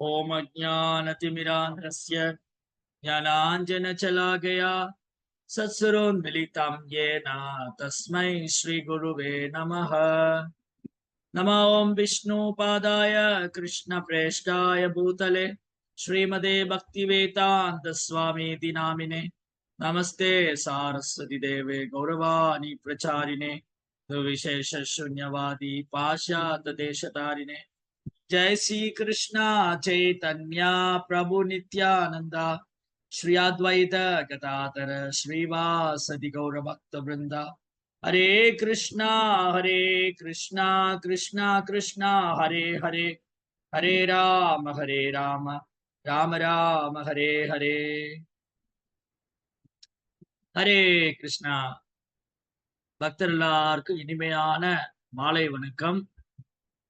ओम अज्ञानतिमिरान्धस्य ज्ञानाञ्जनशलाकया सत्सुरोन्मिलितं येन तस्मै श्रीगुरुवे नमः। नमो ॐ विष्णुपादाय कृष्णप्रेष्ठाय भूतले श्रीमते भक्तिवेदान्तस्वामीति नामिने नमस्ते सारस्वती देवे गौरवाणी प्रचारिणे विशेष शून्यवादी पाश्चात्य देशतारिणे जय श्री कृष्णा चैतन्य प्रभु नित्यानंदा श्री अद्वैत गदाधर श्रीवासदि गौर भक्त वृंदा हरे कृष्णा कृष्णा कृष्णा हरे हरे हरे राम राम राम हरे हरे हरे कृष्णा பக்தர் எல்லாருக்கும் இனிமையான மாலை வணக்கம்.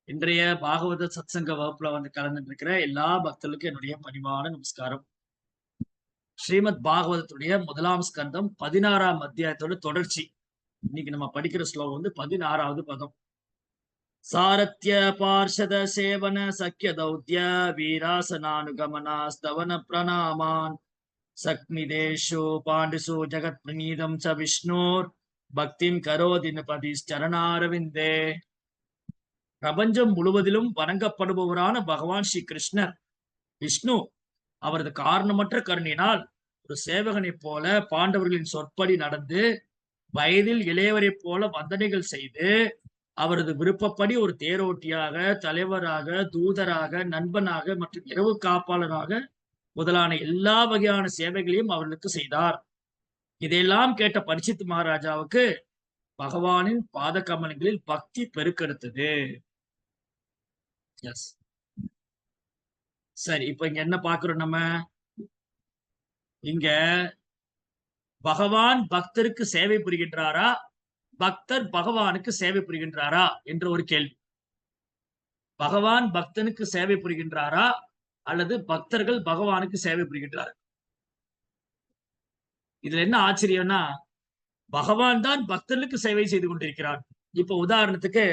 இன்றைய பாகவத சத்சங்க வகுப்புல கலந்துட்டு இருக்கிற எல்லா பக்தர்களுக்கும் என்னுடைய பணிவான நமஸ்காரம். ஸ்ரீமத் பாகவதத்துடைய முதலாம் ஸ்கந்தம் 16ஆம் அத்தியாயத்தோட தொடர்ச்சி. இன்னைக்கு நம்ம படிக்கிற ஸ்லோகம் 16வது பதம். சாரத்ய பார்ஷத சேவன சக்கிய தௌத்ய வீராசனானுகமனா ஸ்தவன பிரணாமான் சக்மிதேஷு பாண்டுசு ஜகத் பிரணீதம் ச விஷ்ணோர் பக்திம் கரோதின பதிச்சரணாரவிந்தே. பிரபஞ்சம் முழுவதிலும் வணங்கப்படுபவரான பகவான் ஸ்ரீ கிருஷ்ணர் விஷ்ணு அவரது காரணமற்ற கருணையினால் ஒரு சேவகனை போல பாண்டவர்களின் சொற்படி நடந்து வயதில் இளையவரை போல வந்தனைகள் செய்து அவரது விருப்பப்படி ஒரு தேரோட்டியாக, தலைவராக, தூதராக, நண்பனாக மற்றும் இரவு காப்பாளராக முதலான எல்லா வகையான சேவைகளையும் அவர்களுக்கு செய்தார். இதையெல்லாம் கேட்ட பரிசித் மகாராஜாவுக்கு பகவானின் பாத கமலங்களில் பக்தி பெருக்கெடுத்தது. எஸ், சரி. இப்ப இங்க என்ன பாக்குறோம்? நம்ம இங்க பகவான் பக்தருக்கு சேவை புரிகின்றாரா, பக்தர் பகவானுக்கு சேவை புரிகின்றாரா என்ற ஒரு கேள்வி. பகவான் பக்தனுக்கு சேவை புரிகின்றாரா அல்லது பக்தர்கள் பகவானுக்கு சேவை புரிகின்றார்? இதுல என்ன ஆச்சரியம்னா, பகவான் தான் பக்தர்களுக்கு சேவை செய்து கொண்டிருக்கிறார். இப்ப உதாரணத்துக்கு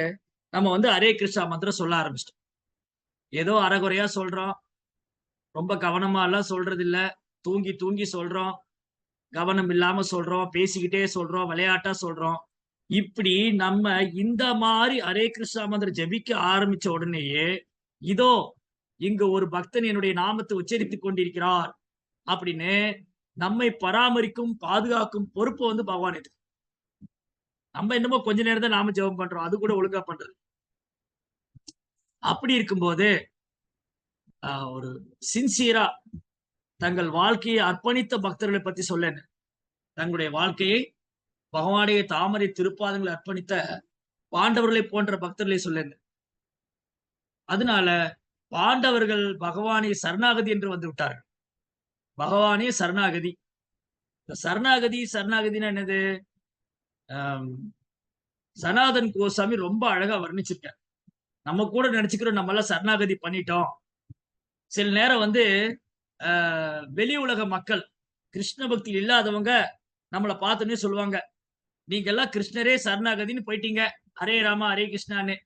நம்ம ஹரே கிருஷ்ணா மந்திரம் சொல்ல ஆரம்பிச்சிட்டோம். ஏதோ அறகுறையா சொல்றோம், ரொம்ப கவனமா எல்லாம் சொல்றது இல்ல, தூங்கி தூங்கி சொல்றோம், கவனம் இல்லாம சொல்றோம், பேசிக்கிட்டே சொல்றோம், விளையாட்டா சொல்றோம். இப்படி நம்ம இந்த மாதிரி ஹரே கிருஷ்ணா மந்திரம் ஜபிக்க ஆரம்பிச்ச உடனேயே இதோ இங்கு ஒரு பக்தன் என்னுடைய நாமத்தை உச்சரித்துக் கொண்டிருக்கிறார் அப்படின்னு நம்மை பராமரிக்கும், பாதுகாக்கும் பொறுப்பு பகவான் இருக்கு. நம்ம என்னமோ கொஞ்ச நேரம் தான் நாம ஜெபம் பண்றோம், அது கூட ஒழுங்கா பண்றது. அப்படி இருக்கும்போது ஒரு சின்சியரா தங்கள் வாழ்க்கையை அர்ப்பணித்த பக்தர்களை பத்தி சொல்ல, தங்களுடைய வாழ்க்கையை பகவானுடைய தாமரை திருப்பாதங்களை அர்ப்பணித்த பாண்டவர்களை போன்ற பக்தர்களை சொல்ல. அதனால பாண்டவர்கள் பகவானை சரணாகதி என்று வந்து விட்டார்கள். பகவானே சரணாகதி. சரணாகதி சரணாகதினா என்னது? சனாதன் கோசாமி ரொம்ப அழகா வர்ணிச்சிருக்க. நம்ம கூட நினைச்சுக்கிறோம் நம்ம எல்லாம் சரணாகதி பண்ணிட்டோம். சில நேரம் வெளி உலக மக்கள், கிருஷ்ண பக்தி இல்லாதவங்க நம்மளை பார்த்தோன்னே சொல்லுவாங்க, நீங்க எல்லாம் கிருஷ்ணரே சரணாகதின்னு போயிட்டீங்க, ஹரே ராமா ஹரே கிருஷ்ணான்னு.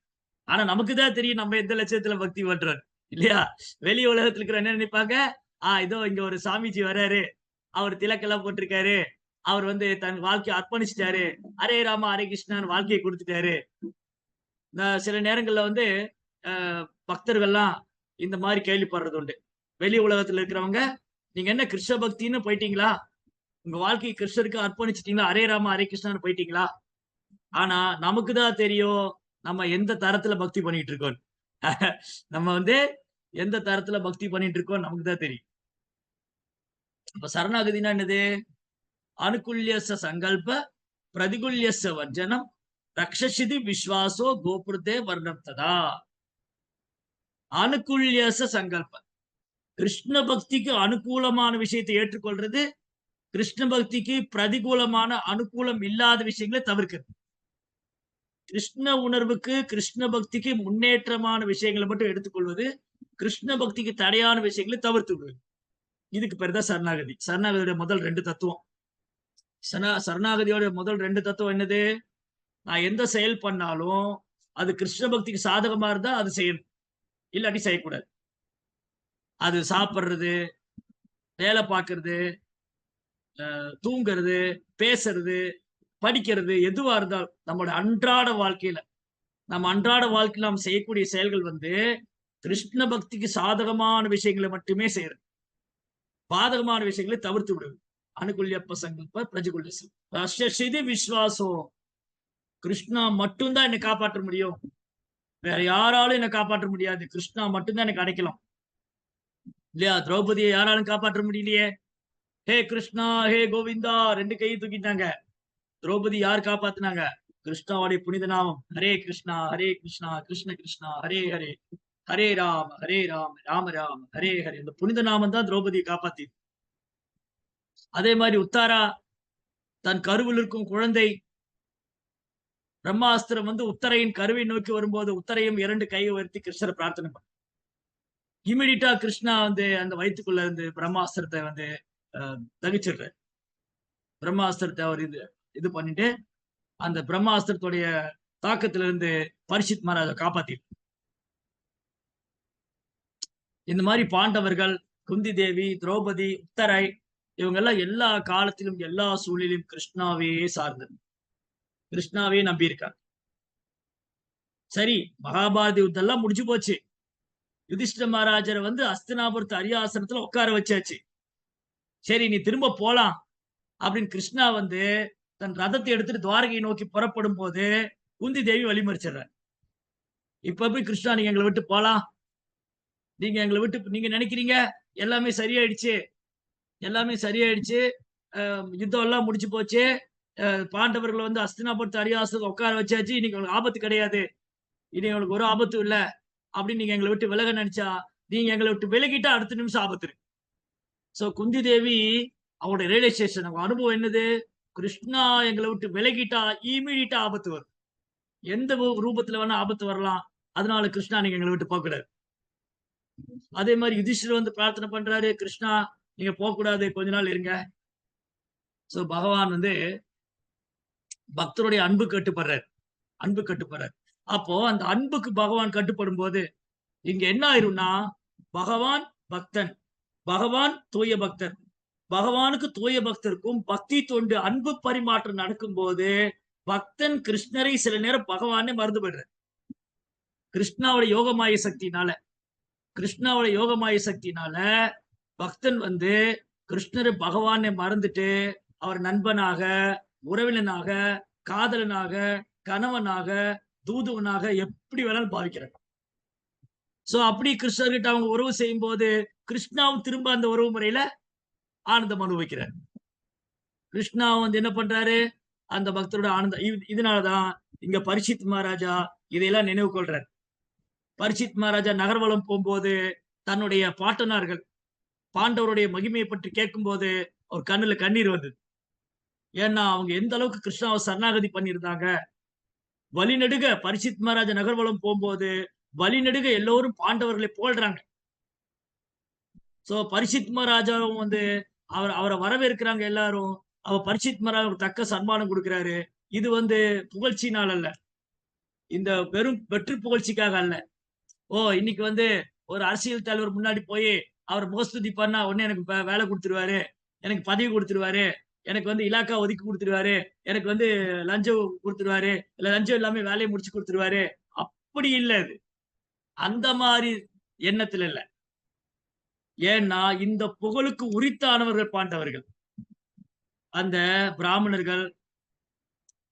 ஆனா நமக்குதான் தெரியும் நம்ம எந்த லட்சத்துல பக்தி பண்றோம் இல்லையா? வெளி உலகத்துல இருக்கிற என்ன நினைப்பாங்க, இதோ இங்க ஒரு சாமிஜி வர்றாரு, அவர் திலக்கெல்லாம் போட்டிருக்காரு, அவர் தன் வாழ்க்கையை அர்ப்பணிச்சிட்டாரு, ஹரே ராமா ஹரே கிருஷ்ணான்னு வாழ்க்கையை கொடுத்துட்டாரு. சில நேரங்கள்ல பக்தர்கள்லாம் இந்த மாதிரி கேள்விப்படுறது உண்டு. வெளி உலகத்துல இருக்கிறவங்க, நீங்க என்ன கிருஷ்ண பக்தின்னு போயிட்டீங்களா, உங்க வாழ்க்கையை கிருஷ்ணருக்கு அர்ப்பணிச்சிட்டீங்களா, ஹரே ராமா ஹரே கிருஷ்ணான்னு போயிட்டீங்களா? ஆனா நமக்குதான் தெரியும் நம்ம எந்த தரத்துல பக்தி பண்ணிட்டு இருக்கோம். நம்ம எந்த தரத்துல பக்தி பண்ணிட்டு இருக்கோம் நமக்கு தான் தெரியும். இப்ப சரணாகதினா என்னது? அனுகுல்யச சங்கல்ப பிரதிகுல்யச வர்ஜனம் ரக்ஷசிதி விஸ்வாசோ கோபுரத்தே வர்ணப்ததா. அனுகுல்யச சங்கல்ப, கிருஷ்ண பக்திக்கு அனுகூலமான விஷயத்தை ஏற்றுக்கொள்றது, கிருஷ்ண பக்திக்கு பிரதிகூலமான அனுகூலம் இல்லாத விஷயங்களை தவிர்க்கிறது. கிருஷ்ண உணர்வுக்கு, கிருஷ்ண பக்திக்கு முன்னேற்றமான விஷயங்களை மட்டும் எடுத்துக்கொள்வது, கிருஷ்ண பக்திக்கு தடையான விஷயங்களை தவிர்த்து விடுவது. இதுக்கு பேர் தான் சரணாகதி. சரணாகதியோட முதல் 2 தத்துவம். சரணாகதியோட முதல் 2 தத்துவம் என்னது? நான் எந்த செயல் பண்ணாலும் அது கிருஷ்ண பக்திக்கு சாதகமா இருந்தா அது செய்யணும், இல்லாட்டி செய்யக்கூடாது. அது சாப்பிடுறது, வேலை பார்க்கறது, தூங்குறது, பேசுறது, படிக்கிறது, எதுவா இருந்தாலும் நம்மளோட அன்றாட வாழ்க்கையில நம்ம அன்றாட வாழ்க்கையில நாம் செய்யக்கூடிய செயல்கள் வந்து கிருஷ்ண பக்திக்கு சாதகமான விஷயங்களை மட்டுமே செய்யறது. பாதகமான விஷயங்களை தவிர்த்து விடுவது. அனுகுல்ய சங்கல்ப பிரஜகுல்ய ரஷ்யசிதி விஸ்வாசம். கிருஷ்ணா மட்டும்தான் என்னை காப்பாற்ற முடியும். வேற யாராலும் என்னை காப்பாற்ற முடியாது. கிருஷ்ணா மட்டும்தான் எனக்கு அடைக்கலாம். இல்லையா? திரௌபதியை யாராலும் காப்பாற்ற முடியலையே. ஹே கிருஷ்ணா, ஹே கோவிந்தா 2 கையை தூக்கிட்டாங்க. திரௌபதி யார் காப்பாத்துனாங்க? கிருஷ்ணாவுடைய புனித நாமம். ஹரே கிருஷ்ணா, ஹரே கிருஷ்ணா, கிருஷ்ண கிருஷ்ணா, ஹரே ஹரே, ஹரே ராம, ஹரே ராம, ராம ராம, ஹரே ஹரே. இந்த புனித நாமம் தான் திரௌபதியை காப்பாத்தி. அதே மாதிரி உத்தாரா தன் கருவில் இருக்கும் குழந்தை பிரம்மாஸ்திரம் வந்து உத்தரையின் கருவை நோக்கி வரும்போது உத்தரையும் 2 கையை உயர்த்தி கிருஷ்ணரை பிரார்த்தனை பண்ண. இமிடியட்டா கிருஷ்ணா வந்து அந்த வயிற்றுக்குள்ள இருந்து பிரம்மாஸ்திரத்தை வந்து தகிச்சிடுறாரு. பிரம்மாஸ்திரத்தை அவர் இது பண்ணிட்டு அந்த பிரம்மாஸ்திரத்துடைய தாக்கத்திலிருந்து பரிஷித் மகாராஜை காப்பாத்தி. இந்த மாதிரி பாண்டவர்கள், குந்தி தேவி, திரௌபதி, உத்தரை இவங்க எல்லாம் எல்லா காலத்திலும் எல்லா சூழலிலும் கிருஷ்ணாவே சார்ந்தது, கிருஷ்ணாவே நம்பி இருக்காங்க. சரி, மகாபாரத யுத்தம் எல்லாம் முடிஞ்சு போச்சு. யுதிஷ்டிர மகாராஜரை வந்து அஸ்தினாபுரத்து அரியாசனத்துல உட்கார வச்சாச்சு. சரி, நீ திரும்ப போலாம் அப்படின்னு கிருஷ்ணா வந்து தன் ரதத்தை எடுத்துட்டு துவாரகையை நோக்கி புறப்படும் போது குந்தி தேவி வழிமறிச்சிடுற. இப்ப போய் கிருஷ்ணா நீங்க எங்களை விட்டு போலாம், நீங்க எங்களை விட்டு நீங்க நினைக்கிறீங்க எல்லாமே சரியாயிடுச்சு, எல்லாமே சரியாயிடுச்சு, யுத்தம் எல்லாம் முடிச்சு போச்சு, பாண்டவர்களை வந்து அஸ்தினாபுரத்து அரியாசனத்தை உட்கார வச்சாச்சு, இன்னைக்கு உங்களுக்கு ஆபத்து கிடையாது, இனி உங்களுக்கு ஒரு ஆபத்தும் இல்ல அப்படின்னு நீங்க எங்களை விட்டு விலக நினைச்சா, நீங்க எங்களை விட்டு விலகிட்டா அடுத்த நிமிஷம் ஆபத்து இருக்கு. சோ குந்தி தேவி அவங்களுடைய ரியலைசேஷன், அவங்க அனுபவம் என்னது? கிருஷ்ணா எங்களை விட்டு விலகிட்டா இமீடியட்டா ஆபத்து வரும். எந்த ரூபத்துல வேணா ஆபத்து வரலாம். அதனால கிருஷ்ணா நீங்க எங்களை விட்டு போக கூடாது. அதே மாதிரி யுதிஷ்டர் வந்து பிரார்த்தனை பண்றாரு, கிருஷ்ணா நீங்க போக கூடாது, கொஞ்ச நாள் இருங்க. சோ பகவான் வந்து பக்தருடைய அன்பு கட்டுப்படுறாரு, அன்பு கட்டுப்படுறாரு. அப்போ அந்த அன்புக்கு பகவான் கட்டுப்படும் போது இங்க என்ன ஆயிரும்னா, பகவான் பக்தன், பகவான் தூய பக்தர், பகவானுக்கு தூய பக்தருக்கும் பக்தி தொண்டு அன்பு பரிமாற்றம் நடக்கும் போது பக்தன் கிருஷ்ணரை சில நேரம் பகவானே மறந்து போயிடுற. கிருஷ்ணாவோட யோகமாய சக்தினால, கிருஷ்ணாவோட யோகமாய சக்தினால பக்தன் வந்து கிருஷ்ணரை பகவானை மறந்துட்டு அவர் நண்பனாக, உறவினனாக, காதலனாக, கணவனாக, தூதுவனாக எப்படி வேணாலும் பாவிக்கிறார். சோ அப்படி கிருஷ்ணர்கிட்ட அவங்க உறவு செய்யும் போது கிருஷ்ணாவும் திரும்ப அந்த உறவு முறையில ஆனந்தம் அனுபவிக்கிறார். கிருஷ்ணா வந்து என்ன பண்றாரு? அந்த பக்தரோட ஆனந்தம். இதனாலதான் இங்க பரிஷித் மகாராஜா இதையெல்லாம் நினைவு கொள்றார். பரிஷித் மகாராஜா நகர்வலம் போகும்போது தன்னுடைய பாட்டனார்கள் பாண்டவருடைய மகிமையை பற்றி கேட்கும் போது அவர் கண்ணுல கண்ணீர் வந்தது. ஏன்னா அவங்க எந்த அளவுக்கு கிருஷ்ணாவை சரணாகதி பண்ணியிருந்தாங்க. வழிநெடுக பரிஷித் மகாராஜா நகர்வலம் போகும்போது வழிநெடுக எல்லோரும் பாண்டவர்களை போல்றாங்க. சோ பரிஷித் மகாராஜாவும் வந்து அவரை வரவேற்கிறாங்க எல்லாரும். அவர் பரிஷித் மகாராஜாவுக்கு தக்க சன்மானம் கொடுக்கிறாரு. இது வந்து புகழ்ச்சினால் அல்ல, இந்த வெறும் வெற்றி புகழ்ச்சிக்காக அல்ல. ஓ இன்னைக்கு வந்து ஒரு அரசியல் தலைவர் முன்னாடி போய் அவர் முகஸ்துதி பண்ணா உடனே எனக்கு வேலை கொடுத்துருவாரு, எனக்கு பதவி கொடுத்துருவாரு, எனக்கு வந்து இலாக்கா ஒதுக்கி கொடுத்துருவாரு, எனக்கு வந்து லஞ்சம் கொடுத்துருவாரு, இல்ல லஞ்சம் எல்லாமே வேலையை முடிச்சு கொடுத்துருவாரு, அப்படி இல்ல. அது அந்த மாதிரி எண்ணத்துல இல்ல. ஏன்னா இந்த புகழுக்கு உரித்தானவர்கள் பாண்டவர்கள். அந்த பிராமணர்கள்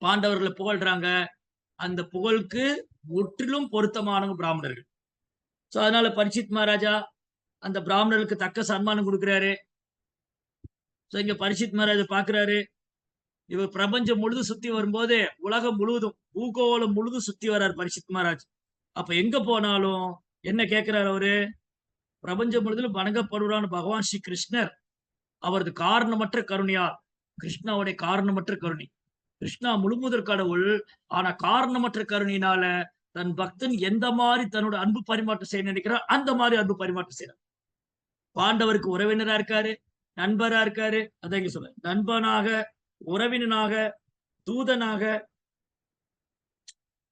பாண்டவர்களை புகழ்றாங்க, அந்த புகழுக்கு முற்றிலும் பொருத்தமானவங்க பிராமணர்கள். சோ அதனால பரிஷித் மகாராஜா அந்த பிராமணர்களுக்கு தக்க சன்மானம் கொடுக்கிறாரு. சோ இங்க பரிஷித் மகாராஜா பாக்குறாரு, இவர் பிரபஞ்சம் முழுதும் சுத்தி வரும்போது உலகம் முழுவதும் பூகோளம் முழுதும் சுத்தி வர்றாரு பரிஷித் மகாராஜ். அப்ப எங்க போனாலும் என்ன கேட்கிறாரு அவரு? பிரபஞ்சம் முழுவதும் வணங்கப்படுவான பகவான் ஸ்ரீ கிருஷ்ணர் அவரது காரணமற்ற கருணையால், கிருஷ்ணாவுடைய காரணமற்ற கருணை, கிருஷ்ணா முழுமுதற் கடவுள், ஆனா காரணமற்ற கருணையினால தன் பக்தன் எந்த மாதிரி தன்னோட அன்பு பரிமாற்றம் செய்ய நினைக்கிறார் அந்த மாதிரி அன்பு பரிமாற்றம் செய்யறார். பாண்டவருக்கு உறவினரா இருக்காரு, நண்பரா இருக்காரு. அதான் இங்க சொல்ற, நண்பனாக, உறவினனாக, தூதனாக,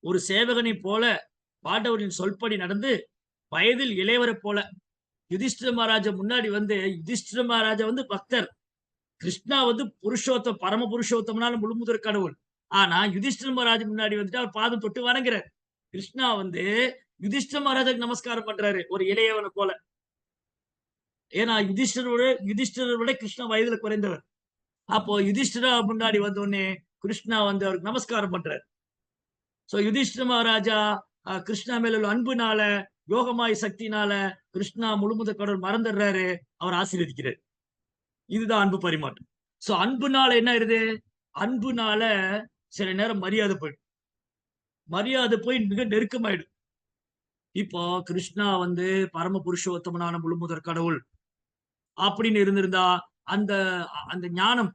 ஒரு சேவகனை போல பாண்டவரின் சொல்படி நடந்து வயதில் இளையவரை போல யுதிஷ்டிர மகாராஜா முன்னாடி வந்து யுதிஷ்டிர மகாராஜா வந்து பக்தர். கிருஷ்ணா வந்து புருஷோத்தம், பரம புருஷோத்தமனான முழுமுதற் கடவுள். ஆனா யுதிஷ்டிர மகாராஜா முன்னாடி வந்துட்டு அவர் பாதம் தொட்டு வணங்குறார். கிருஷ்ணா வந்து யுதிஷ்டிர மகாராஜாக்கு நமஸ்காரம் பண்றாரு. ஒரு இளையவன போல. ஏன்னா யுதிஷ்டிரரை விட கிருஷ்ணா வயதுல குறைந்தவர். அப்போ யுதிஷ்டிரா முன்னாடி வந்தோடனே கிருஷ்ணா வந்து அவருக்கு நமஸ்காரம் பண்றாரு. சோ யுதிஷ்டிர மகாராஜா கிருஷ்ணா மேல உள்ள அன்புனால, யோகமாய் சக்தினால கிருஷ்ணா முழுமுதற் கடவுள் மறந்துடுறாரு. அவர் ஆசீர்வதிக்கிறார். இதுதான் அன்பு பரிமாற்றம். சோ அன்புனால என்ன ஆயிருது? அன்புனால சில நேரம் மரியாதை போயிடும். மரியாதை போய் மிக நெருக்கமாயிடும். இப்போ கிருஷ்ணா வந்து பரம புருஷோத்தமனான முழுமுதற் கடவுள் அப்படின்னு இருந்திருந்தா, அந்த அந்த ஞானம்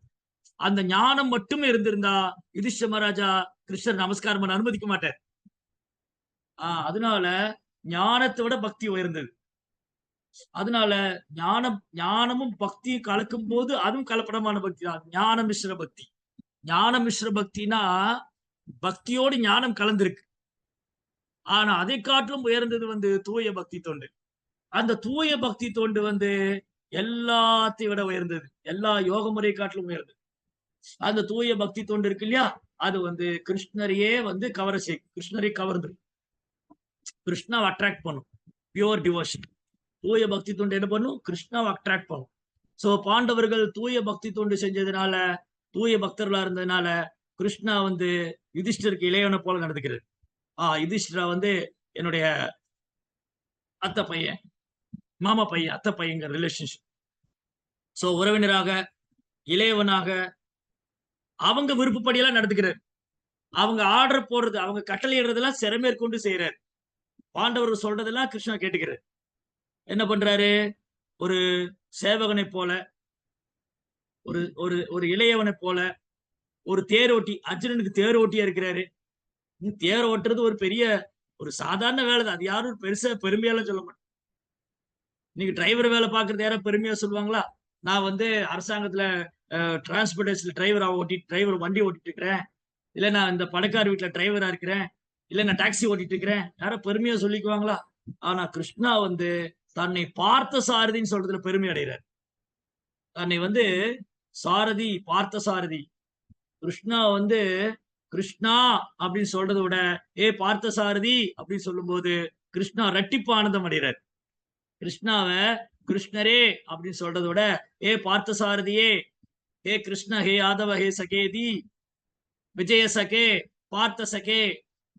அந்த ஞானம் மட்டுமே இருந்திருந்தா, யுதிஷ்டிர மகாராஜா கிருஷ்ணர் நமஸ்காரம் பண்ண அனுமதிக்க மாட்டார். அதனால ஞானத்தை விட பக்தி உயர்ந்தது. அதனால ஞானமும் பக்தியும் கலக்கும்போது அதுவும் கலப்படமான பக்தி தான். ஞான மிஸ்ர பக்தி. ஞான மிஸ்ர பக்தினா பக்தியோடு ஞானம் கலந்திருக்கு. ஆனா அதை காட்டிலும் உயர்ந்தது வந்து தூய பக்தி தொண்டு. அந்த தூய பக்தி தொண்டு வந்து எல்லாத்தையும் விட உயர்ந்தது. எல்லா யோக முறை காட்டிலும் உயர்ந்தது. அந்த தூய பக்தி தொண்டு இருக்கு இல்லையா? அது வந்து கிருஷ்ணரையே வந்து கவர செய்யும். கிருஷ்ணரை கவர்ந்துரும். கிருஷ்ணாவ அட்ராக்ட் பண்ணும். Pure devotion. தூய பக்தி தொண்டு என்ன பண்ணும்? கிருஷ்ணாவை அட்ராக்ட் பண்ணும். சோ பாண்டவர்கள் தூய பக்தி தொண்டு செஞ்சதுனால, தூய பக்தர்களா இருந்ததுனால, கிருஷ்ணா வந்து யுதிஷ்டருக்கு இளையவனை போல நடந்துக்கிறார். யுதிஷ்டிரா வந்து என்னுடைய அத்தை பையன், மாமா பையன், அத்தை பையங்கிற ரிலேஷன்ஷிப். சோ உறவினராக, இளையவனாக, அவங்க விருப்பப்படியெல்லாம் நடந்துக்கிறார். அவங்க ஆர்டர் போடுறது, அவங்க கட்டளையிடுறதெல்லாம் சிறமேற்கொண்டு செய்யறாரு. பாண்டவர்கள் சொல்றதெல்லாம் கிருஷ்ணா கேட்டுக்கிறார். என்ன பண்றாரு? ஒரு சேவகனை போல, ஒரு ஒரு ஒரு இளையவனை போல, ஒரு தேரோட்டி, அர்ஜுனனுக்கு தேரோட்டியா இருக்கிறாரு. தேர் ஓட்டுறது ஒரு பெரிய ஒரு சாதாரண வேலை தான். அது யாரும் பெருசா பெருமையாலாம் சொல்ல மாட்டாங்க. இன்னைக்கு டிரைவர் வேலை பார்க்கறது யாராவது பெருமையா சொல்லுவாங்களா? நான் வந்து அரசாங்கத்துல டிரான்ஸ்போர்டேஷன்ல டிரைவர் வண்டி ஓட்டிட்டு இருக்கிறேன். இல்ல நான் இந்த பணக்கார வீட்டுல டிரைவரா இருக்கிறேன். இல்ல நான் டாக்ஸி ஓட்டிட்டு இருக்கிறேன். யாரும் பெருமையா சொல்லிக்குவாங்களா? ஆனா கிருஷ்ணா வந்து தன்னை பார்த்த சாரதின்னு சொல்றதுல பெருமை அடைகிறார். தன்னை வந்து சாரதி, பார்த்த சாரதி. கிருஷ்ணா வந்து கிருஷ்ணா அப்படின்னு சொல்றதை விட பார்த்த சாரதி அப்படின்னு சொல்லும்போது கிருஷ்ணா ரெட்டிப்பு ஆனந்தம் அடைகிறார். கிருஷ்ணாவ கிருஷ்ணரே அப்படின்னு சொல்றதை விட பார்த்த சாரதியே, கிருஷ்ண, ஹே யாதவ, ஹே சகேதி, விஜய சகே, பார்த்த சகே.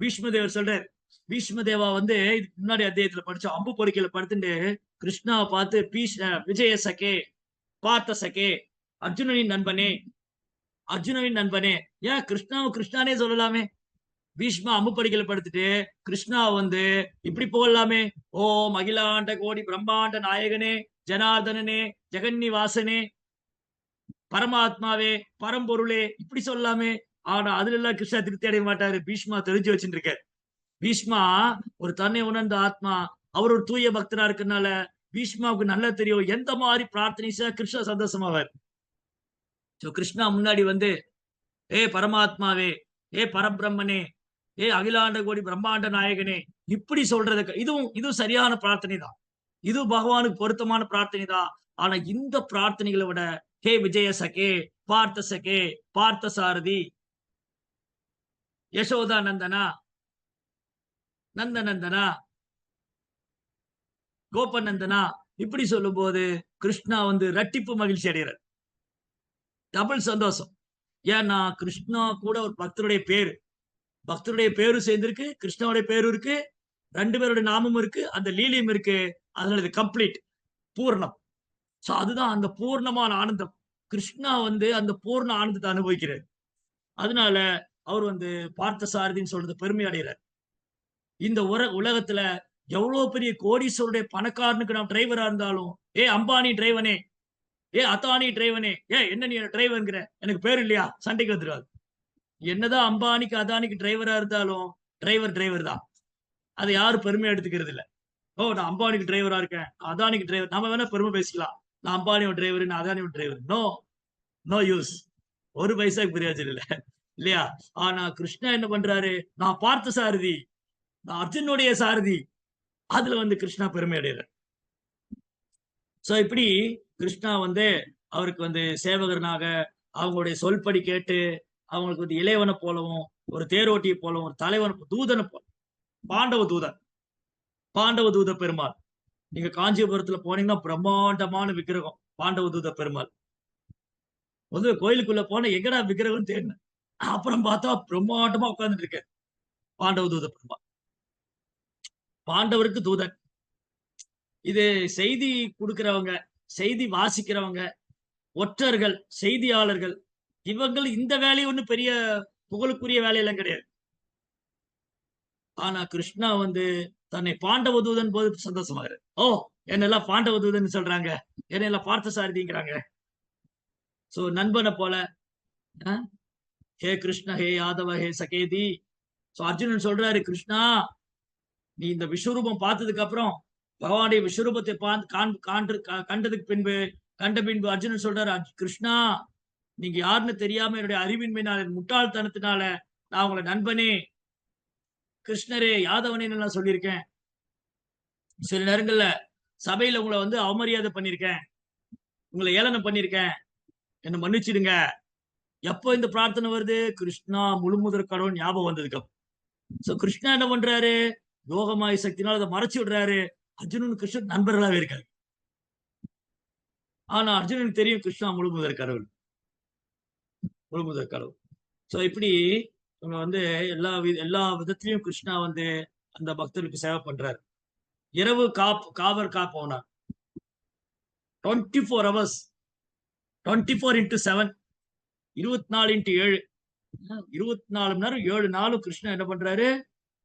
பீஷ்மதேவர் சொல்றார். பீஷ்மதேவா வந்து இதுக்கு முன்னாடி அத்தியாயத்துல படிச்சோம். அம்பு பொறிக்கையில படுத்துட்டு கிருஷ்ணாவை பார்த்து விஜய சகே, பார்த்த சகே, அர்ஜுனனின் நண்பனே, அர்ஜுனனின் நண்பனே. ஏன் கிருஷ்ணாவை கிருஷ்ணானே சொல்லலாமே? பீஷ்மா அம்பு படிக்கல படுத்துட்டு கிருஷ்ணா வந்து இப்படி போகலாமே. ஓம் அகிலாண்ட கோடி பிரம்மாண்ட நாயகனே, ஜனார்தனனே, ஜெகன்னிவாசனே, பரமாத்மாவே, பரம்பொருளே, இப்படி சொல்லலாமே. ஆனா அதுல எல்லாம் கிருஷ்ணா திருப்தி அடைய மாட்டாரு. பீஷ்மா தெரிஞ்சு வச்சுட்டு இருக்காரு. பீஷ்மா ஒரு தன்னை உணர்ந்த ஆத்மா. அவர் ஒரு தூய பக்தரா இருக்கனால பீஷ்மாவுக்கு நல்லா தெரியும் எந்த மாதிரி பிரார்த்தனை கிருஷ்ணா சந்தோஷமாவார். கிருஷ்ணா முன்னாடி வந்து பரமாத்மாவே, பரபிரம்மனே, அகிலாண்ட கோடி பிரம்மாண்ட நாயகனே, இப்படி சொல்றதுக்கு இதுவும் சரியான பிரார்த்தனை தான். இது பகவானுக்கு பொருத்தமான பிரார்த்தனை தான். ஆனா இந்த பிரார்த்தனைகளை விட விஜய சகே, பார்த்த சகே, பார்த்த சாரதி, யசோதா நந்தனா, நந்தநந்தனா, கோபநந்தனா, இப்படி சொல்லும் போது கிருஷ்ணா வந்து ரெட்டிப்பு மகிழ்ச்சி அடைகிறார். டபுள் சந்தோஷம். ஏன்னா கிருஷ்ணா கூட ஒரு பக்தருடைய பேரு, பக்தருடைய பேரும் சேர்ந்திருக்கு, கிருஷ்ணாவுடைய பேரும் இருக்கு, 2 பேருடைய நாமமும் இருக்கு, அந்த லீலையும் இருக்கு. அதனால இது கம்ப்ளீட், பூர்ணம். சோ அதுதான் அந்த பூர்ணமான ஆனந்தம். கிருஷ்ணா வந்து அந்த பூர்ண ஆனந்தத்தை அனுபவிக்கிறார். அதனால அவர் வந்து பார்த்த சாரதின்னு சொல்றது பெருமை அடைகிறார். இந்த உலகத்துல எவ்வளவு பெரிய கோடீஸ்வருடைய பணக்காரனுக்கு நாம் டிரைவரா இருந்தாலும், அம்பானி டிரைவனே, அத்தானி டிரைவனே, என்ன நீ டிரைவர்ங்கிற, எனக்கு பேர் இல்லையா, சண்டைக்கு வந்துருவாரு. என்னதான் அம்பானிக்கு அதானிக்கு டிரைவரா இருந்தாலும் டிரைவர் தான். அதை யாரும் பெருமையா எடுத்துக்கிறது இல்ல. நான் அம்பானிக்கு டிரைவரா இருக்கேன், அதானிக்கு டிரைவர். நம்ம வேணா பெருமை பேசிக்கலாம். நான் அம்பானியோட டிரைவர், நான் அதானியோட டிரைவர். No use. ஒரு பைசாக்கு பிரயோஜனம் இல்ல, இல்லையா? ஆனா கிருஷ்ணா என்ன பண்றாரு? நான் பார்த்த சாரதி, நான் அர்ஜுனுடைய சாரதி. அதுல வந்து கிருஷ்ணா பெருமை அடைகிறார். சோ இப்படி கிருஷ்ணா வந்து அவருக்கு வந்து சேவகனாக அவங்களுடைய சொல்படி கேட்டு அவங்களுக்கு வந்து இளையவனை போலவும் ஒரு தேரோட்டியை போலவும் ஒரு தலைவன் தூதனை போல பாண்டவ தூதன் பாண்டவ தூத பெருமாள். நீங்க காஞ்சிபுரத்துல போனீங்கன்னா பிரம்மாண்டமான விக்கிரகம் பாண்டவ தூத பெருமாள். வந்து கோயிலுக்குள்ள போன எங்கடா விக்கிரகம் தேடினேன். அப்புறம் பார்த்தா பிரம்மாண்டமா உட்கார்ந்துட்டு இருக்க பாண்டவ தூத பெருமாள். பாண்டவருக்கு தூதன். இது செய்தி கொடுக்கிறவங்க, செய்தி வாசிக்கிறவங்க, ஒற்றர்கள், செய்தியாளர்கள், இவங்கள் இந்த வேலை ஒண்ணும் பெரிய புகழுக்குரிய வேலையெல்லாம் கிடையாது. ஆனா கிருஷ்ணா வந்து தன்னை பாண்டவ தூதன் போது சந்தோஷமாரு. ஓ, என்னெல்லாம் பாண்டவ தூதன் சொல்றாங்க, என்னெல்லாம் பார்த்த சாரதிங்கிறாங்க. சோ நண்பனை போல, ஹே கிருஷ்ண ஹே யாதவ ஹே சகேதி. சோ அர்ஜுனன் சொல்றாரு, கிருஷ்ணா நீ இந்த விஸ்வரூபம் பார்த்ததுக்கு அப்புறம் பகவானுடைய விஸ்வரூபத்தை கண்டதுக்கு பின்பு கண்ட பின்பு அர்ஜுனன் சொல்றாரு, கிருஷ்ணா நீங்க யாருன்னு தெரியாம என்னுடைய அறிவின்மையினால முட்டாள்தனத்தினால நான் உங்களை நண்பனே கிருஷ்ணரே யாதவனே நான் சொல்லியிருக்கேன். சில நேரங்கள்ல சபையில உங்களை வந்து அவமரியாதை பண்ணிருக்கேன், உங்களை ஏளனம் பண்ணிருக்கேன், என்ன மன்னிச்சிடுங்க. எப்போ இந்த பிரார்த்தனை வருது? கிருஷ்ணா முழுமுதற் கடவுள் ஞாபகம் வந்ததுக்கு. சோ கிருஷ்ணா என்ன பண்றாரு? யோகமாய் சக்தினால அதை மறைச்சு விடுறாரு. அர்ஜுனன் கிருஷ்ணன் நண்பர்களாவே இருக்காரு. ஆனா அர்ஜுனனுக்கு தெரியும் கிருஷ்ணா முழுமுதற் கடவுள், முழுமுதற் கடவுள். சோ இப்படி இவங்க வந்து எல்லா விதத்திலையும் கிருஷ்ணா வந்து அந்த பக்தருக்கு சேவை பண்றாரு. இரவு காவல் காப்பவனார். 24 ஹவர்ஸ், 24x7, 24x7, 24 மணி நேரம் 7 நாளும் கிருஷ்ணன் என்ன பண்றாரு?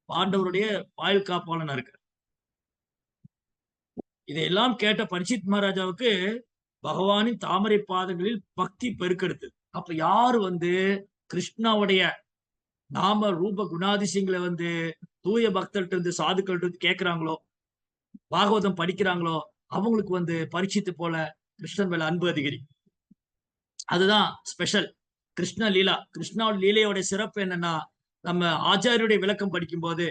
பாண்டவருடைய வாயில் காப்பாளனா இருக்கு. இதையெல்லாம் கேட்ட பரீட்சித் மகாராஜாவுக்கு பகவானின் தாமரை பாதங்களில் பக்தி பெருக்கெடுத்து. அப்ப யாரு வந்து கிருஷ்ணாவுடைய நாம ரூப குணாதிசயங்களை வந்து தூய பக்தர்கிட்ட இருந்து சாதுக்கள்கிட்ட இருந்து கேட்கிறாங்களோ, பாகவதம் படிக்கிறாங்களோ, அவங்களுக்கு வந்து பரீட்சித்து போல கிருஷ்ணன் மேல அன்பு அதிகரிக்கும். அதுதான் ஸ்பெஷல் கிருஷ்ண லீலா. கிருஷ்ணாவோட லீலையோட சிறப்பு என்னன்னா, நம்ம ஆச்சாரியுடைய விளக்கம் படிக்கும் போது,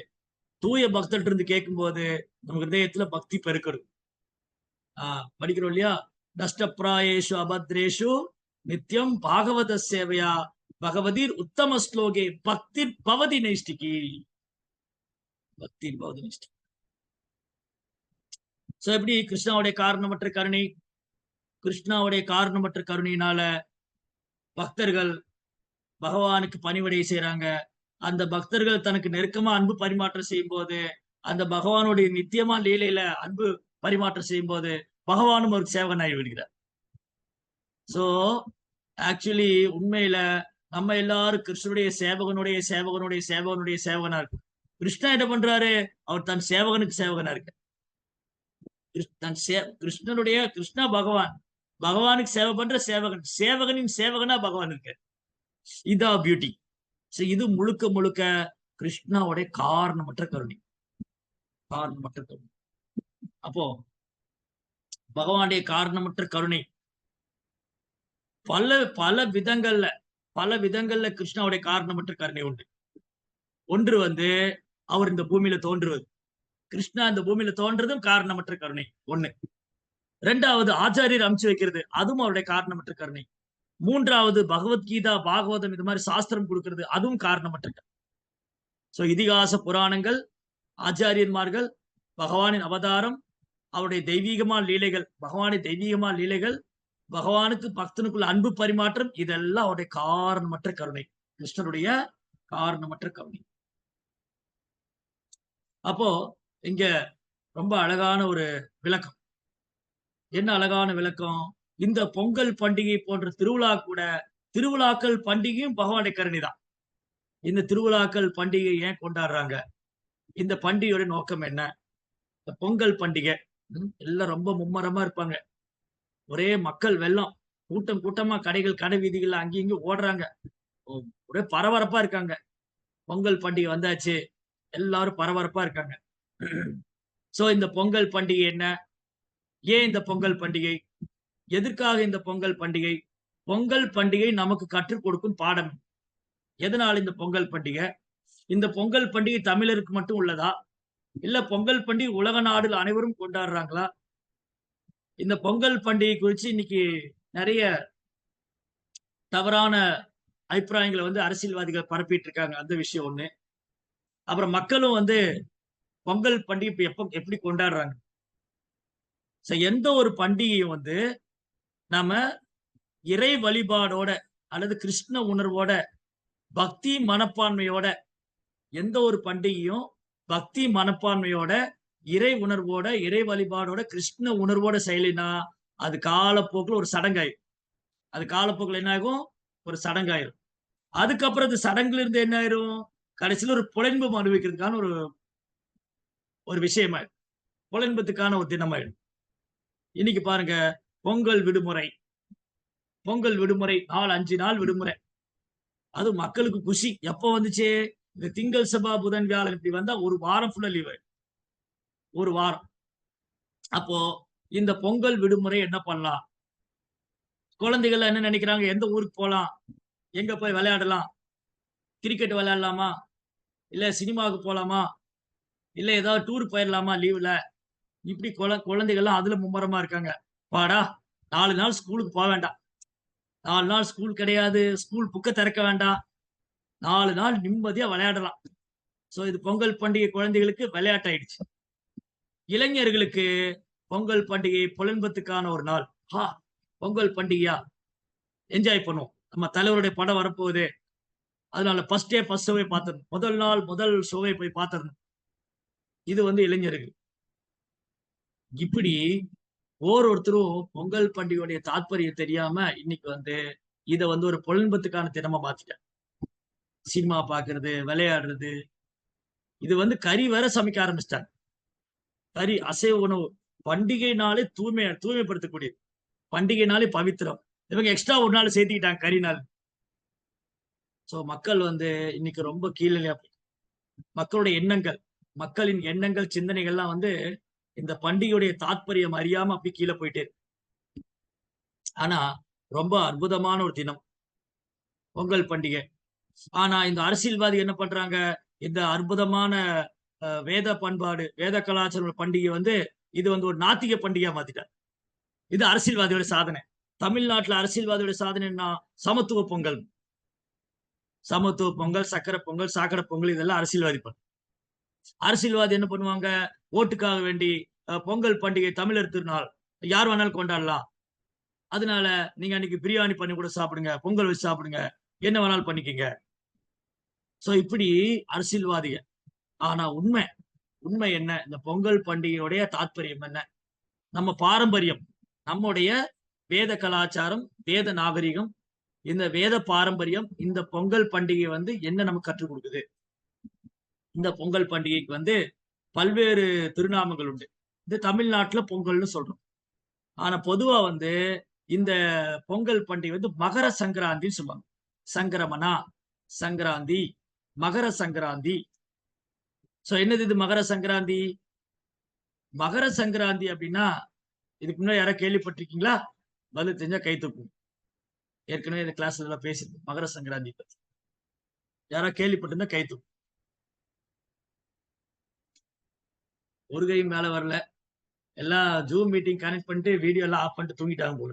தூய பக்தர்கிட்ட இருந்து கேட்கும் போது நம்ம ஹிருதயத்துல பக்தி பெருக்கடும். படிக்கிறோம் இல்லையா? நஷ்டப்பிராயேஷு அபத்ரேஷு நித்யம் பாகவத சேவையா பகவதீர் உத்தம ஸ்லோகே பக்திர் பவதி நைஷ்டிகி. பக்திர் பவதி நைஷ்டிகி. சோ எப்படி கிருஷ்ணாவுடைய காரணமற்ற கருணை, கிருஷ்ணாவுடைய காரணமற்ற கருணையினால பக்தர்கள் பகவானுக்கு பணிவிடை செய்யறாங்க. அந்த பக்தர்கள் தனக்கு நெருக்கமா அன்பு பரிமாற்றம் செய்யும் போது, அந்த பகவானுடைய நித்தியமா லீலையில அன்பு பரிமாற்றம் செய்யும் போது பகவானும் ஒரு சேவகனாகி விடுகிறார். சோ ஆக்சுவலி உண்மையில நம்ம எல்லாரும் கிருஷ்ணனுடைய சேவகனுடைய சேவகனுடைய சேவகனுடைய சேவகனா இருக்கு. கிருஷ்ணா என்ன பண்றாரு? அவர் தன் சேவகனுக்கு சேவகனா இருக்கு. கிருஷ்ணனுடைய கிருஷ்ணா பகவான், பகவானுக்கு சேவை பண்ற சேவகன், சேவகனின் சேவகனா பகவான் இருக்கு. இதான் பியூட்டி. இது முழுக்க முழுக்க கிருஷ்ணாவுடைய காரணமற்ற கருணை, காரணமற்ற கருணை. அப்போ பகவானுடைய காரணமற்ற கருணை பல பல விதங்கள்ல கிருஷ்ணாவுடைய காரணமற்ற கருணை உண்டு. ஒன்று வந்து அவர் இந்த பூமியில தோன்றுவது, கிருஷ்ணா இந்த பூமியில தோன்றதும் காரணமற்ற கருணை ஒண்ணு. இரண்டாவது ஆச்சாரியர் அனுப்பிச்சு வைக்கிறது, அதுவும் அவருடைய காரணமற்ற கருணை. மூன்றாவது பகவத்கீதா பாகவதம் இது மாதிரி சாஸ்திரம் கொடுக்கிறது, அதுவும் காரணமற்ற கருணை. சோ இதிகாச புராணங்கள், ஆச்சாரியன்மார்கள், பகவானின் அவதாரம், அவருடைய தெய்வீகமான லீலைகள், பகவானின் தெய்வீகமான லீலைகள், பகவானுக்கு பக்தனுக்குள்ள அன்பு பரிமாற்றம், இதெல்லாம் அவருடைய காரணமற்ற கருணை, கிருஷ்ணனுடைய காரணமற்ற கருணை. அப்போ இங்க ரொம்ப அழகான ஒரு விளக்கம். என்ன அழகான விளக்கம்? இந்த பொங்கல் பண்டிகை போன்ற திருவிழா கூட, திருவிழாக்கள் பண்டிகையும் பகவானுடைய கருணை தான். இந்த திருவிழாக்கள் பண்டிகை ஏன் கொண்டாடுறாங்க? இந்த பண்டிகையோட நோக்கம் என்ன? இந்த பொங்கல் பண்டிகை எல்லாம் ரொம்ப மும்மரமா இருப்பாங்க. ஒரே மக்கள் வெள்ளம், கூட்டம் கூட்டமா கடைகள் கடை வீதிகள் அங்கேயும் இங்கேயும் ஓடுறாங்க. ஒரே பரபரப்பா இருக்காங்க. பொங்கல் பண்டிகை வந்தாச்சு, எல்லாரும் பரபரப்பா இருக்காங்க. சோ இந்த பொங்கல் பண்டிகை என்ன? ஏன் இந்த பொங்கல் பண்டிகை? எதற்காக இந்த பொங்கல் பண்டிகை? பொங்கல் பண்டிகை நமக்கு கற்றுக் கொடுக்கும் பாடம். எதனால இந்த பொங்கல் பண்டிகை? இந்த பொங்கல் பண்டிகை தமிழருக்கு மட்டும் உள்ளதா? இல்ல பொங்கல் பண்டிகை உலக நாடுல அனைவரும் கொண்டாடுறாங்களா? இந்த பொங்கல் பண்டிகை குறிச்சு இன்னைக்கு நிறைய தவறான அபிப்பிராயங்களை வந்து அரசியல்வாதிகள் பரப்பிட்டு இருக்காங்க. அந்த விஷயம் ஒண்ணு. அப்புறம் மக்களும் வந்து பொங்கல் பண்டிகை இப்ப எப்படி கொண்டாடுறாங்க? எந்த ஒரு பண்டிகையும் வந்து நாம இறை வழிபாடோட அல்லது கிருஷ்ண உணர்வோட, பக்தி மனப்பான்மையோட எந்த ஒரு பண்டிகையும் பக்தி மனப்பான்மையோட, இறை உணர்வோட, இறை வழிபாடோட, கிருஷ்ண உணர்வோட செய்யலைன்னா, அது காலப்போக்குல ஒரு சடங்காயிரும். அது காலப்போக்குல என்ன ஆகும்? ஒரு சடங்காயிரும். அதுக்கப்புறம் இந்த சடங்குல இருந்து என்ன ஆயிரும்? கடைசியில ஒரு புலன்பம் அனுபவிக்கிறதுக்கான ஒரு ஒரு விஷயமாயிடும். புலன்பத்துக்கான ஒரு தினமாயிடும். இன்னைக்கு பாருங்க, பொங்கல் விடுமுறை. பொங்கல் விடுமுறை 4, 5 நாள் விடுமுறை. அதுவும் மக்களுக்கு குஷி. எப்போ வந்துச்சு? இந்த திங்கள், செவ்வாய், புதன், வியாழன் இப்படி வந்தா ஒரு வாரம் ஃபுல்லா லீவ் ஆயிடும். ஒரு வாரம். அப்போ இந்த பொங்கல் விடுமுறை என்ன பண்ணலாம்? குழந்தைகள் என்ன நினைக்கிறாங்க? எந்த ஊருக்கு போலாம்? எங்க போய் விளையாடலாம்? கிரிக்கெட் விளையாடலாமா? இல்ல சினிமாவுக்கு போலாமா? இல்ல ஏதாவது டூர் போயிரலாமா லீவ்ல? இப்படி குழந்தைகள்லாம் அதுல மும்முரமா இருக்காங்க. அப்பாடா! 4 நாள் ஸ்கூலுக்கு வேண்டாம். 4 நாள் ஸ்கூல் கிடையாது. ஸ்கூல் புக்க திறக்க வேண்டாம். 4 நாள் நிம்மதியா விளையாடலாம். இது பொங்கல் பண்டிகை குழந்தைகளுக்கு விளையாட்டாயிடுச்சு. இளைஞர்களுக்கு பொங்கல் பண்டிகை புலன்பத்துக்கான ஒரு நாள். ஹா! பொங்கல் பண்டிகையா? என்ஜாய் பண்ணுவோம். நம்ம தலைவருடைய படம் வரப்போகுது. அதனால ஃபர்ஸ்ட் டே ஃபர்ஸ்ட் ஷோவே பார்த்துறணும். முதல் நாள் முதல் ஷோவே போய் பார்த்துறணும். இது வந்து இளைஞர்கள். இப்படி ஒவ்வொருத்தரும் பொங்கல் பண்டிகையுடைய தாத்பரியம் தெரியாம இன்னைக்கு வந்து இத வந்து ஒரு பொலன்பத்துக்கான தினமா மாத்திட்டாங்க. சினிமா பார்க்கிறது, விளையாடுறது. இது வந்து கறி வேற சமைக்க ஆரம்பிச்சுட்டாங்க. கறி, அசைவ உணவு. பண்டிகைனாலே தூய்மைப்படுத்தக்கூடியது. பண்டிகைனாலே பவித்திரம். இவங்க எக்ஸ்ட்ரா ஒரு நாள் சேர்த்துக்கிட்டாங்க கறி நாள். மக்கள் வந்து இன்னைக்கு ரொம்ப கீழ்நிலையா மக்களுடைய எண்ணங்கள், மக்களின் எண்ணங்கள், சிந்தனைகள்லாம் வந்து இந்த பண்டிகையுடைய தாத்பரியம் அறியாம அப்படி கீழே போயிட்டே இருக்கு. ஆனா ரொம்ப அற்புதமான ஒரு தினம் பொங்கல் பண்டிகை. ஆனா இந்த அரசியல்வாதி என்ன பண்றாங்க? இந்த அற்புதமான வேத பண்பாடு, வேத கலாச்சார பண்டிகை வந்து இது வந்து ஒரு நாத்திக பண்டிகையா மாத்திட்டாங்க. இது அரசியல்வாதியோட சாதனை. தமிழ்நாட்டுல அரசியல்வாதியோட சாதனை என்ன? சமத்துவ பொங்கல். சமத்துவ பொங்கல், சக்கரை பொங்கல், சாக்கடை பொங்கல் இதெல்லாம் அரசியல்வாதி பண்ணு. அரசியல்வாதி என்ன பண்ணுவாங்க? ஓட்டுக்காக வேண்டி பொங்கல் பண்டிகை தமிழர் திருநாள். யார் வேணாலும் கொண்டாடலாம். அதனால நீங்க அன்னைக்கு பிரியாணி பண்ணி கூட சாப்பிடுங்க. பொங்கல் வச்சு சாப்பிடுங்க. என்ன வேணாலும் பண்ணிக்கங்க. இப்படி அரசியல்வாதிக. ஆனா உண்மை என்ன? இந்த பொங்கல் பண்டிகையுடைய தாத்பரியம் என்ன? நம்ம பாரம்பரியம், நம்முடைய வேத கலாச்சாரம், வேத நாகரிகம், இந்த வேத பாரம்பரியம், இந்த பொங்கல் பண்டிகை வந்து என்ன நமக்கு கற்றுக் கொடுக்குது? இந்த பொங்கல் பண்டிகைக்கு வந்து பல்வேறு திருநாமங்கள் உண்டு. இது தமிழ்நாட்டுல பொங்கல்னு சொல்றோம். ஆனா பொதுவா வந்து இந்த பொங்கல் பண்டிகை வந்து மகர சங்கராந்தின்னு சொல்லுவாங்க. சங்கரமணா, சங்கராந்தி, மகர சங்கராந்தி. என்னது இது மகர சங்கராந்தி? மகர சங்கராந்தி அப்படின்னா, இதுக்கு முன்னாடி யாராவது கேள்விப்பட்டிருக்கீங்களா? பதில் தெரிஞ்சா கை தூக்குங்க. ஏற்கனவே இந்த கிளாஸ்ல எல்லாம் பேசிருக்கோம். மகர சங்கராந்தி பத்தி. யாராவது கேள்விப்பட்டிருந்தா கை தூக்குங்க. ஒரு கையும் மேல வரல. எல்லாம் ஜூம் மீட்டிங் கனெக்ட் பண்ணிட்டு வீடியோ எல்லாம் ஆஃப் பண்ணிட்டு தூங்கிட்டாங்க போல.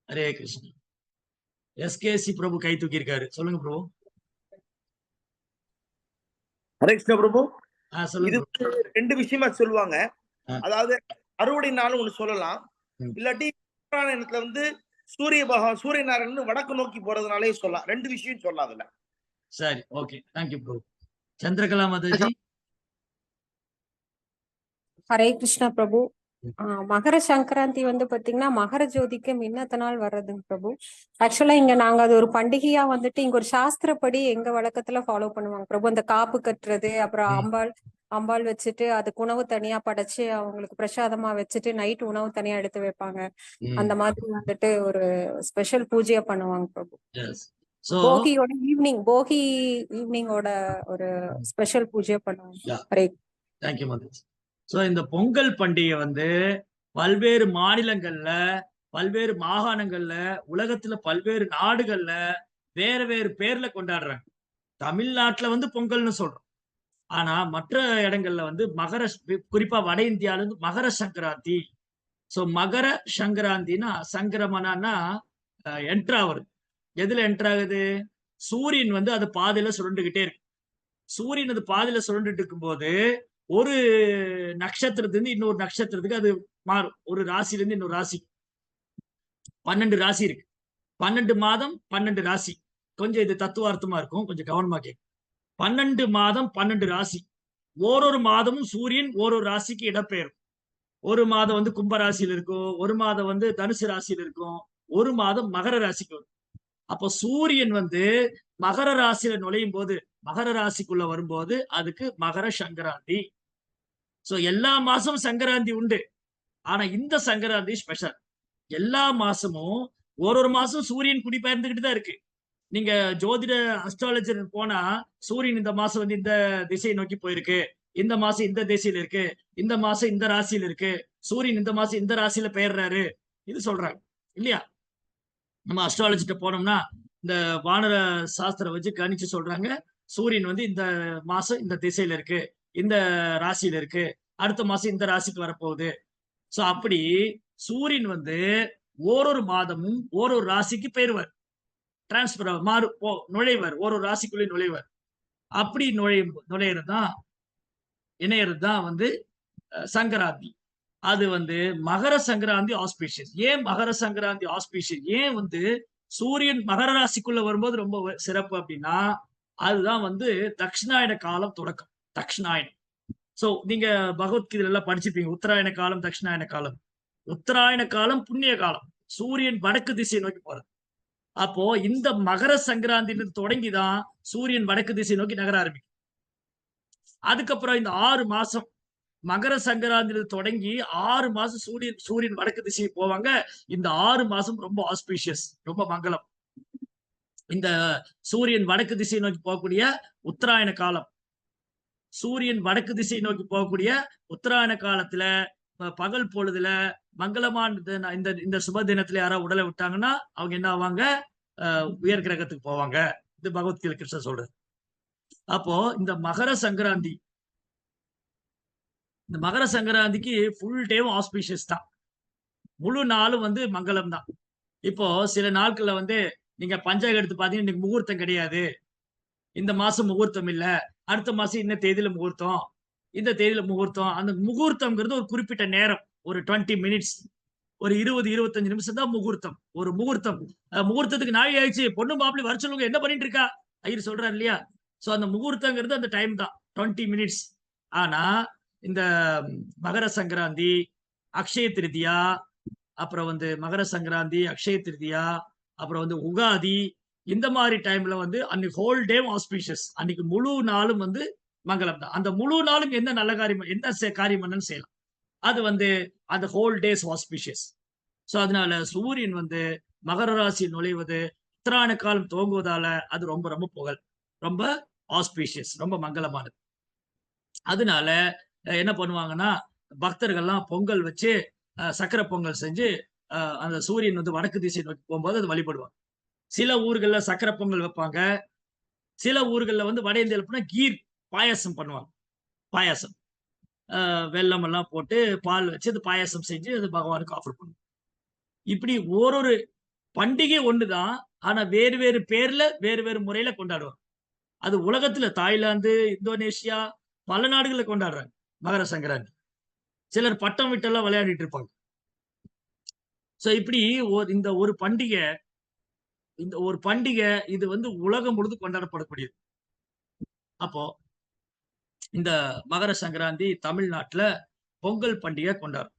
ஹரே கிருஷ்ணா. எஸ்கேசி பிரபு கை தூக்கி இருக்காரு. சொல்லுங்க பிரபு. ஹரே கிருஷ்ண பிரபு. சொல்லுங்க. இது 2 விஷயமா சொல்லுவாங்க. அதாவது அறுவடை நாள் ஒண்ணு சொல்லலாம். இல்லாட்டி இடத்துல வந்து சூரிய நாராயணன் வடக்கு நோக்கி போறதுனாலே சொல்லலாம். 2 விஷயம் சொல்லலாம் அதுல. சரி, okay. Thank you bro. Chandrakala Mataji. Hare Krishna Prabhu. Makar Sankranti வந்து பாத்தீங்கன்னா மகர ஜோதிக்கு முன்னத்த நாள் வர்றதுங்க பிரபு. ஆக்சுவலா இங்க நாங்க அது ஒரு பண்டிகையா வந்துட்டு இங்க ஒரு சாஸ்திரப்படி எங்க வழக்கத்துல ஃபாலோ பண்ணுவாங்க பிரபு. அந்த காப்பு கட்டுறது, அப்புறம் அம்பாள் வச்சுட்டு அதுக்கு உணவு தனியா படைச்சு அவங்களுக்கு பிரசாதமா வச்சுட்டு நைட் உணவு தனியா எடுத்து வைப்பாங்க. அந்த மாதிரி வந்துட்டு ஒரு ஸ்பெஷல் பூஜையா பண்ணுவாங்க பிரபு. போகி ஈவினிங்கோட ஒரு ஸ்பெஷல் பூஜையா பண்ணுவாங்க. ஹரே. தேங்க்யூ மாதாஜி. இந்த பொங்கல் பண்டிகை வந்து பல்வேறு மாநிலங்கள்ல, பல்வேறு மாகாணங்கள்ல, உலகத்துல பல்வேறு நாடுகள்ல வேறு பேர்ல கொண்டாடுறாங்க. தமிழ்நாட்டுல வந்து பொங்கல்னு சொல்றோம். ஆனா மற்ற இடங்கள்ல வந்து குறிப்பா வட இந்தியால இருந்து மகர சங்கராந்தி. சோ மகர சங்கராந்தினா சங்கரமணான்னா என்டர் ஆகுறது. எதுல என்டர் ஆகுது? சூரியன் வந்து அது பாதையில சுருண்டுகிட்டே இருக்கு. சூரியன் அது பாதையில சுருண்டுட்டு இருக்கும்போது ஒரு நட்சத்திரத்திலிருந்து இன்னொரு நட்சத்திரத்துக்கு அது மாறும். ஒரு ராசியில இருந்து இன்னொரு ராசி. 12 ராசி இருக்கு. 12 மாதம் 12 ராசி. கொஞ்சம் இது தத்துவார்த்தமா இருக்கும். கொஞ்சம் கவனமா கேட்க. 12 மாதம் 12 ராசி. ஓரொரு மாதமும் சூரியன் ஓரொரு ராசிக்கு இடம்பெயரும். ஒரு மாதம் வந்து கும்ப ராசியில இருக்கும், ஒரு மாதம் வந்து தனுசு ராசியில இருக்கும், ஒரு மாதம் மகர ராசிக்கு வரும். அப்போ சூரியன் வந்து மகர ராசியில நுழையும் போது, மகர ராசிக்குள்ள வரும்போது அதுக்கு மகர சங்கராந்தி. சோ எல்லா மாசமும் சங்கராந்தி உண்டு. ஆனா இந்த சங்கராந்தி ஸ்பெஷல். எல்லா மாசமும் ஒரு மாசம் சூரியன் குடிபெயர்ந்துகிட்டு தான் இருக்கு. நீங்க ஜோதிட அஸ்ட்ராலஜர் போனா சூரியன் இந்த மாசம் வந்து இந்த திசையை நோக்கி போயிருக்கு, இந்த மாசம் இந்த திசையில இருக்கு, இந்த மாசம் இந்த ராசியில இருக்கு, சூரியன் இந்த மாசம் இந்த ராசியில பெயர்றாரு, இது சொல்றாங்க இல்லையா? நம்ம அஸ்ட்ராலஜிட்ட போனோம்னா இந்த வானர சாஸ்திரம் வச்சு கணிச்சு சொல்றாங்க, சூரியன் வந்து இந்த மாசம் இந்த திசையில இருக்கு, இந்த ராசியில இருக்கு, அடுத்த மாசம் இந்த ராசிக்கு வரப்போகுது. சோ அப்படி சூரியன் வந்து ஓரொரு மாதமும் ஓரொரு ராசிக்கு பெயர்வார். டிரான்ஸ்பர் நுழைவார். ஒரு ராசிக்குள்ளே நுழைவார். அப்படி நுழையிறது தான் இணையறது தான் வந்து சங்கராந்தி. அது வந்து மகர சங்கராந்தி ஆஸ்பீஷியஸ். ஏன் மகர சங்கராந்தி ஆஸ்பீஷியஸ்? ஏன் வந்து சூரியன் மகர ராசிக்குள்ள வரும்போது ரொம்ப சிறப்பு அப்படின்னா, அதுதான் வந்து தட்சிணாயன காலம் தொடக்கம். தட்சிணாயனம். சோ நீங்க பகவத்கீதையில எல்லாம் படிச்சிருப்பீங்க. உத்தராயண காலம், தட்சிணாயன காலம். உத்தராயண காலம் புண்ணிய காலம். சூரியன் வடக்கு திசையை நோக்கி போறது. அப்போ இந்த மகர சங்கராந்தி தொடங்கிதான் சூரியன் வடக்கு திசை நோக்கி நகர ஆரம்பிக்கும். அதுக்கப்புறம் இந்த 6 மாசம் மகர சங்கராந்தி தொடங்கி 6 மாசம் சூரியன் வடக்கு திசைக்கு போவாங்க. இந்த 6 மாசம் ரொம்ப ஆஸ்பீஷியஸ், ரொம்ப மங்களம். இந்த சூரியன் வடக்கு திசை நோக்கி போகக்கூடிய உத்தராயண காலம், சூரியன் வடக்கு திசை நோக்கி போகக்கூடிய உத்தராயண காலத்துல பகல் பொழுதுல மங்களமான இந்த இந்த சுப தினத்துல யாராவது உடலை விட்டாங்கன்னா அவங்க என்ன ஆவாங்க? உயர் கிரகத்துக்கு போவாங்க. இது பகவத்கீதை கிருஷ்ணர் சொல்றது. அப்போ இந்த மகர சங்கராந்தி, இந்த மகர சங்கராந்திக்கு ஃபுல் டேவும் ஆஸ்பீஷியஸ் தான். முழு நாளும் வந்து மங்களம் தான். இப்போ சில நாட்கள்ல வந்து நீங்க பஞ்சாங்க எடுத்து பாத்தீங்கன்னா இன்னைக்கு முகூர்த்தம் கிடையாது, இந்த மாசம் முகூர்த்தம் இல்ல, அடுத்த மாசம் இந்த தேதியில முகூர்த்தம், இந்த தேதியில முகூர்த்தம். அந்த முகூர்த்தம்ங்கிறது ஒரு குறிப்பிட்ட நேரம், ஒரு 20 மினிட்ஸ், ஒரு 20-25 நிமிஷம் தான் முகூர்த்தம். ஒரு முகூர்த்தம் முகூர்த்தத்துக்கு நாளை ஆயிடுச்சு, பொண்ணு மாப்பிள்ளை வர சொல்லுங்க, என்ன பண்ணிட்டு இருக்கா ஐயர் சொல்றாரு இல்லையா? சோ அந்த முகூர்த்தங்கிறது அந்த டைம் தான், 20 மினிட்ஸ். ஆனா இந்த மகர சங்கராந்தி, அக்ஷய திருதியா, அப்புறம் வந்து மகர சங்கராந்தி, அக்ஷய திருதியா, அப்புறம் வந்து உகாதி, இந்த மாதிரி டைம்ல வந்து அன்னைக்கு ஹோல் டே ஆஸ்பீஷியஸ். அன்னைக்கு முழு நாளும் வந்து மங்களம் தான். அந்த முழு நாளும் என்ன நல்ல காரியம், என்ன காரியம் என்னன்னு செய்யலாம். அது வந்து அந்த ஹோல் டேஸ் ஆஸ்பீஷியஸ். சோ அதனால சூரியன் வந்து மகர ராசி நுழைவது உத்தராயண காலம் துவங்குவதால அது ரொம்ப ரொம்ப புகழ், ரொம்ப ஆஸ்பீஷியஸ், ரொம்ப மங்களமானது. அதனால என்ன பண்ணுவாங்கன்னா பக்தர்கள்லாம் பொங்கல் வச்சு சக்கரை பொங்கல் செஞ்சு அந்த சூரியன் வந்து வடக்கு திசை நோக்கி போகும்போது அது வழிபடுவாங்க. சில ஊர்கள்ல சக்கரை பொங்கல் வைப்பாங்க, சில ஊர்கள்ல வந்து வட இந்தியாவில் கீர் பாயாசம் பண்ணுவாங்க. பாயாசம் வெல்லம் எல்லாம் போட்டு பால் வச்சு அது பாயாசம் செஞ்சு அது பகவானுக்கு ஆஃபர் பண்ணுவாங்க. இப்படி ஓரொரு பண்டிகை ஒண்ணுதான், ஆனா வேறு வேறு பேர்ல வேறு வேறு முறையில கொண்டாடுவாங்க. அது உலகத்துல தாய்லாந்து, இந்தோனேஷியா பல நாடுகள்ல கொண்டாடுறாங்க மகர சங்கராந்தி. சிலர் பட்டம் விட்டெல்லாம் விளையாடிட்டு இருப்பாங்க. சோ இப்படி இந்த ஒரு பண்டிகை இது வந்து உலகம் முழுதும் கொண்டாடப்படக்கூடியது. அப்போ இந்த மகர சங்கராந்தி தமிழ்நாட்டுல பொங்கல் பண்டிகை கொண்டாடும்.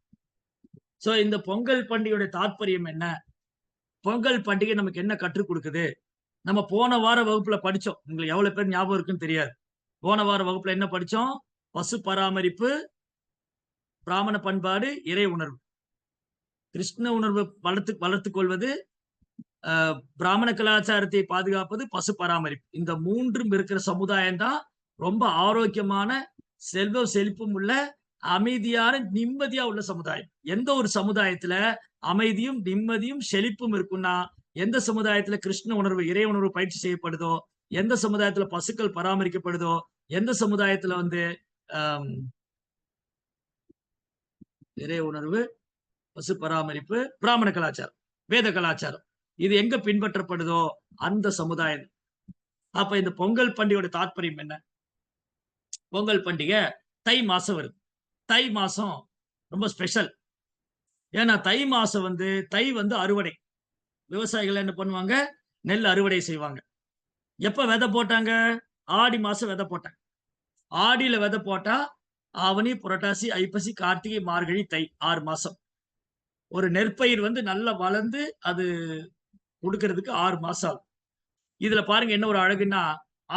சோ இந்த பொங்கல் பண்டிகையுடைய தாற்பயம் என்ன? பொங்கல் பண்டிகை நமக்கு என்ன கற்றுக் கொடுக்குது? நம்ம போன வார வகுப்புல படிச்சோம். உங்களுக்கு எவ்வளவு பேர் ஞாபகம் இருக்குன்னு தெரியாது. போன வார வகுப்புல என்ன படிச்சோம்? பசு பராமரிப்பு, பிராமண பண்பாடு, இறை உணர்வு. கிருஷ்ண உணர்வு வளர்த்துக் கொள்வது, பிராமண கலாச்சாரத்தை பாதுகாப்பது, பசு பராமரிப்பு. இந்த மூன்றும் இருக்கிற சமுதாயம் தான் ரொம்ப ஆரோக்கியமான, செல்வ செழிப்பும் உள்ள, அமைதியான, நிம்மதியா உள்ள சமுதாயம். எந்த ஒரு சமுதாயத்துல அமைதியும் நிம்மதியும் செழிப்பும் இருக்குன்னா, எந்த சமுதாயத்துல கிருஷ்ண உணர்வு, இறை உணர்வு பயிற்சி செய்யப்படுதோ, எந்த சமுதாயத்துல பசுக்கள் பராமரிக்கப்படுதோ, எந்த சமுதாயத்துல வந்து இறை உணர்வு பசு பராமரிப்பு பிராமண கலாச்சாரம், வேத கலாச்சாரம். இது எங்க பின்பற்றப்படுதோ அந்த சமுதாயம். அப்ப இந்த பொங்கல் பண்டிகையோட தாற்பயம் என்ன? பொங்கல் பண்டிகை தை மாசம் வருது. தை மாசம் ரொம்ப ஸ்பெஷல். ஏன்னா தை மாசம் வந்து தை வந்து அறுவடை. விவசாயிகள் என்ன பண்ணுவாங்க? நெல் அறுவடை செய்வாங்க. எப்ப விதை போட்டாங்க? ஆடி மாசம் விதை போட்டாங்க. ஆடியில விதை போட்டா ஆவணி, புரட்டாசி, ஐப்பசி, கார்த்திகை, மார்கழி, தை 6 மாசம். ஒரு நெற்பயிர் வந்து நல்லா வளர்ந்து அது குடுக்கறதுக்கு 6 மாசம் ஆகும். இதுல பாருங்க என்ன ஒரு அழகுன்னா,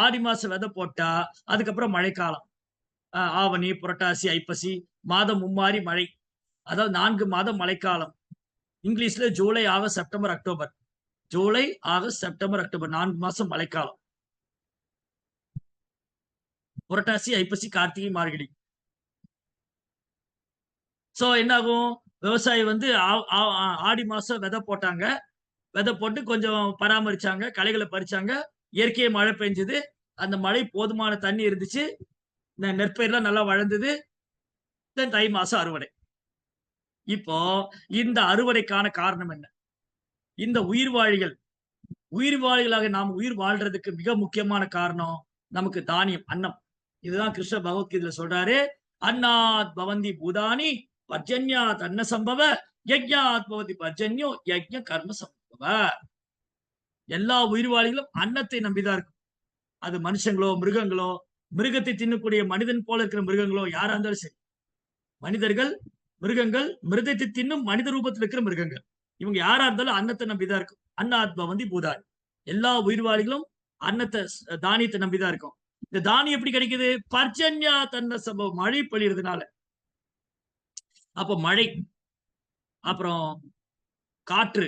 ஆடி மாசம் விதை போட்டா அதுக்கப்புறம் மழைக்காலம். ஆவணி, புரட்டாசி, ஐப்பசி மாதம் மும்மாரி மழை. அதாவது 4 மாதம் மழைக்காலம். இங்கிலீஷ்ல July, August, September, October. July, August, September, October 4 மாசம் மழைக்காலம். புரட்டாசி, ஐப்பசி, கார்த்திகை, மார்கழி. சோ என்ன ஆகும்? விவசாயி வந்து ஆடி மாசம் விதை போட்டாங்க. விதை போட்டு கொஞ்சம் பராமரிச்சாங்க. களைகள பறிச்சாங்க. இயற்கையா மழை பெஞ்சது. அந்த மழை போதுமான தண்ணி இருந்துச்சு. நெற்பயிர்லாம் நல்லா வளர்ந்தது. தென் தை மாசம் அறுவடை. இப்போ இந்த அறுவடைக்கான காரணம் என்ன? இந்த உயிர்வாழிகளாக நாம் உயிர் வாழ்றதுக்கு மிக முக்கியமான காரணம் நமக்கு தானியம், அன்னம். இதுதான் கிருஷ்ண பகவத்கீதையில சொல்றாரு. அன்னாத் பவந்தி பூதானி பர்ஜன்யாத் அன்ன சம்பவ யஜ்ஞாத் பவதி பர்ஜன்யோ யஜ்ஞ கர்ம சம்பவ. எல்லா உயிர்வாழிகளும் அன்னத்தை நம்பிதான் இருக்கும். அது மனுஷங்களோ, மிருகங்களோ, மிருகத்தை தின்னக்கூடிய மனிதன் போல இருக்கிற மிருகங்களோ யாரா இருந்தாலும் சரி. மனிதர்கள், மிருகங்கள், மிருகத்தை தின்னும் மனித ரூபத்தில் இருக்கிற மிருகங்கள். இவங்க யாரா இருந்தாலும் அன்னத்தை நம்பிதான் இருக்கும். அன்னாத்மா வந்து பூதானி. எல்லா உயிர்வாழிகளும் அன்னத்தை, தானியத்தை நம்பிதான் இருக்கும். இந்த தானியம் எப்படி கிடைக்குது? பர்ஜன்யா தன்ன சம்பவம், மழை பொழியறதுனால. அப்ப மழை, அப்புறம் காற்று,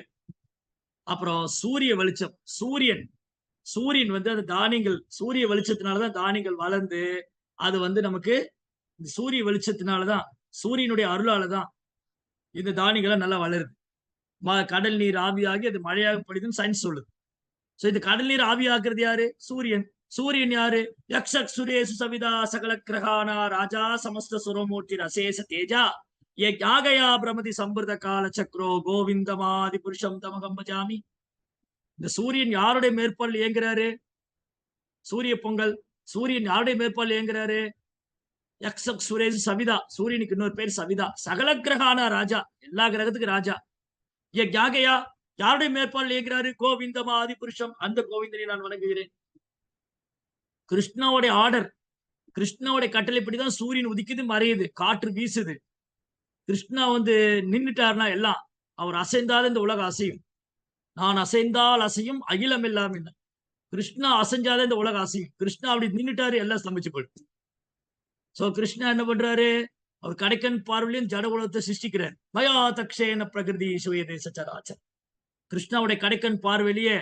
அப்புறம் சூரிய வெளிச்சம். சூரியன் வந்து அந்த தானியங்கள், சூரிய வெளிச்சத்தினாலதான் தானியங்கள் வளர்ந்து அது வந்து நமக்கு சூரிய வெளிச்சத்தினாலதான், சூரியனுடைய அருளாலதான் இந்த தானியங்கள் நல்லா வளருது. கடல் நீர் ஆவியாகி அது மழையாக பொழியுதுன்னு சயின்ஸ் சொல்லுது. சோ இந்த கடல் நீர் ஆவியாக்குறது யாரு? சூரியன். சூரியன் யாரு? யக்ஷக் சுரேசு சவிதா சகல கிரகானா ராஜா சமஸ்த சுரமூர்த்தி அசேஷ தேஜா யாகயா பிரமதி சம்பிரத கால சக்ரோ கோவிந்தமாதி புருஷம் தமகம் பஜாமி. இந்த சூரியன் யாருடைய மேற்பால் இயங்குறாரு? சூரிய பொங்கல். சூரியன் யாருடைய மேற்பால் இயங்குறாரு? யக்ஷக் சுரேசு சவிதா. சூரியனுக்கு இன்னொரு பேர் சவிதா. சகல கிரகானா ராஜா, எல்லா கிரகத்துக்கு ராஜா. யாகையா யாருடைய மேற்பால் இயங்குறாரு? கோவிந்தமா ஆதி புருஷம். அந்த கோவிந்தனை நான் வணங்குகிறேன். கிருஷ்ணாவுடைய ஆர்டர், கிருஷ்ணாவுடைய கட்டளைப்படிதான் சூரியன் உதிக்குது, மறையுது, காற்று வீசுது. கிருஷ்ணா வந்து நின்னுட்டாருன்னா எல்லாம், அவர் அசைந்தால் இந்த உலகம் அசையும். நான் அசைந்தால் அசையும் அகிலம் எல்லாம் என்ன. கிருஷ்ணா அசைஞ்சாதான் இந்த உலகம் அசையும். கிருஷ்ணா அப்படி நின்னுட்டாரு, எல்லாம் ஸ்தம்பிச்சு போயிடுது. சோ கிருஷ்ணா என்ன பண்றாரு? அவர் கடைக்கன் பார்வையிலும் ஜட உலகத்தை சிருஷ்டிக்கிறார். மயா தக்ஷேன பிரகிருதி சுயதே சச்சராச்சர். கிருஷ்ணாவுடைய கடைக்கன் பார்வையிலேயே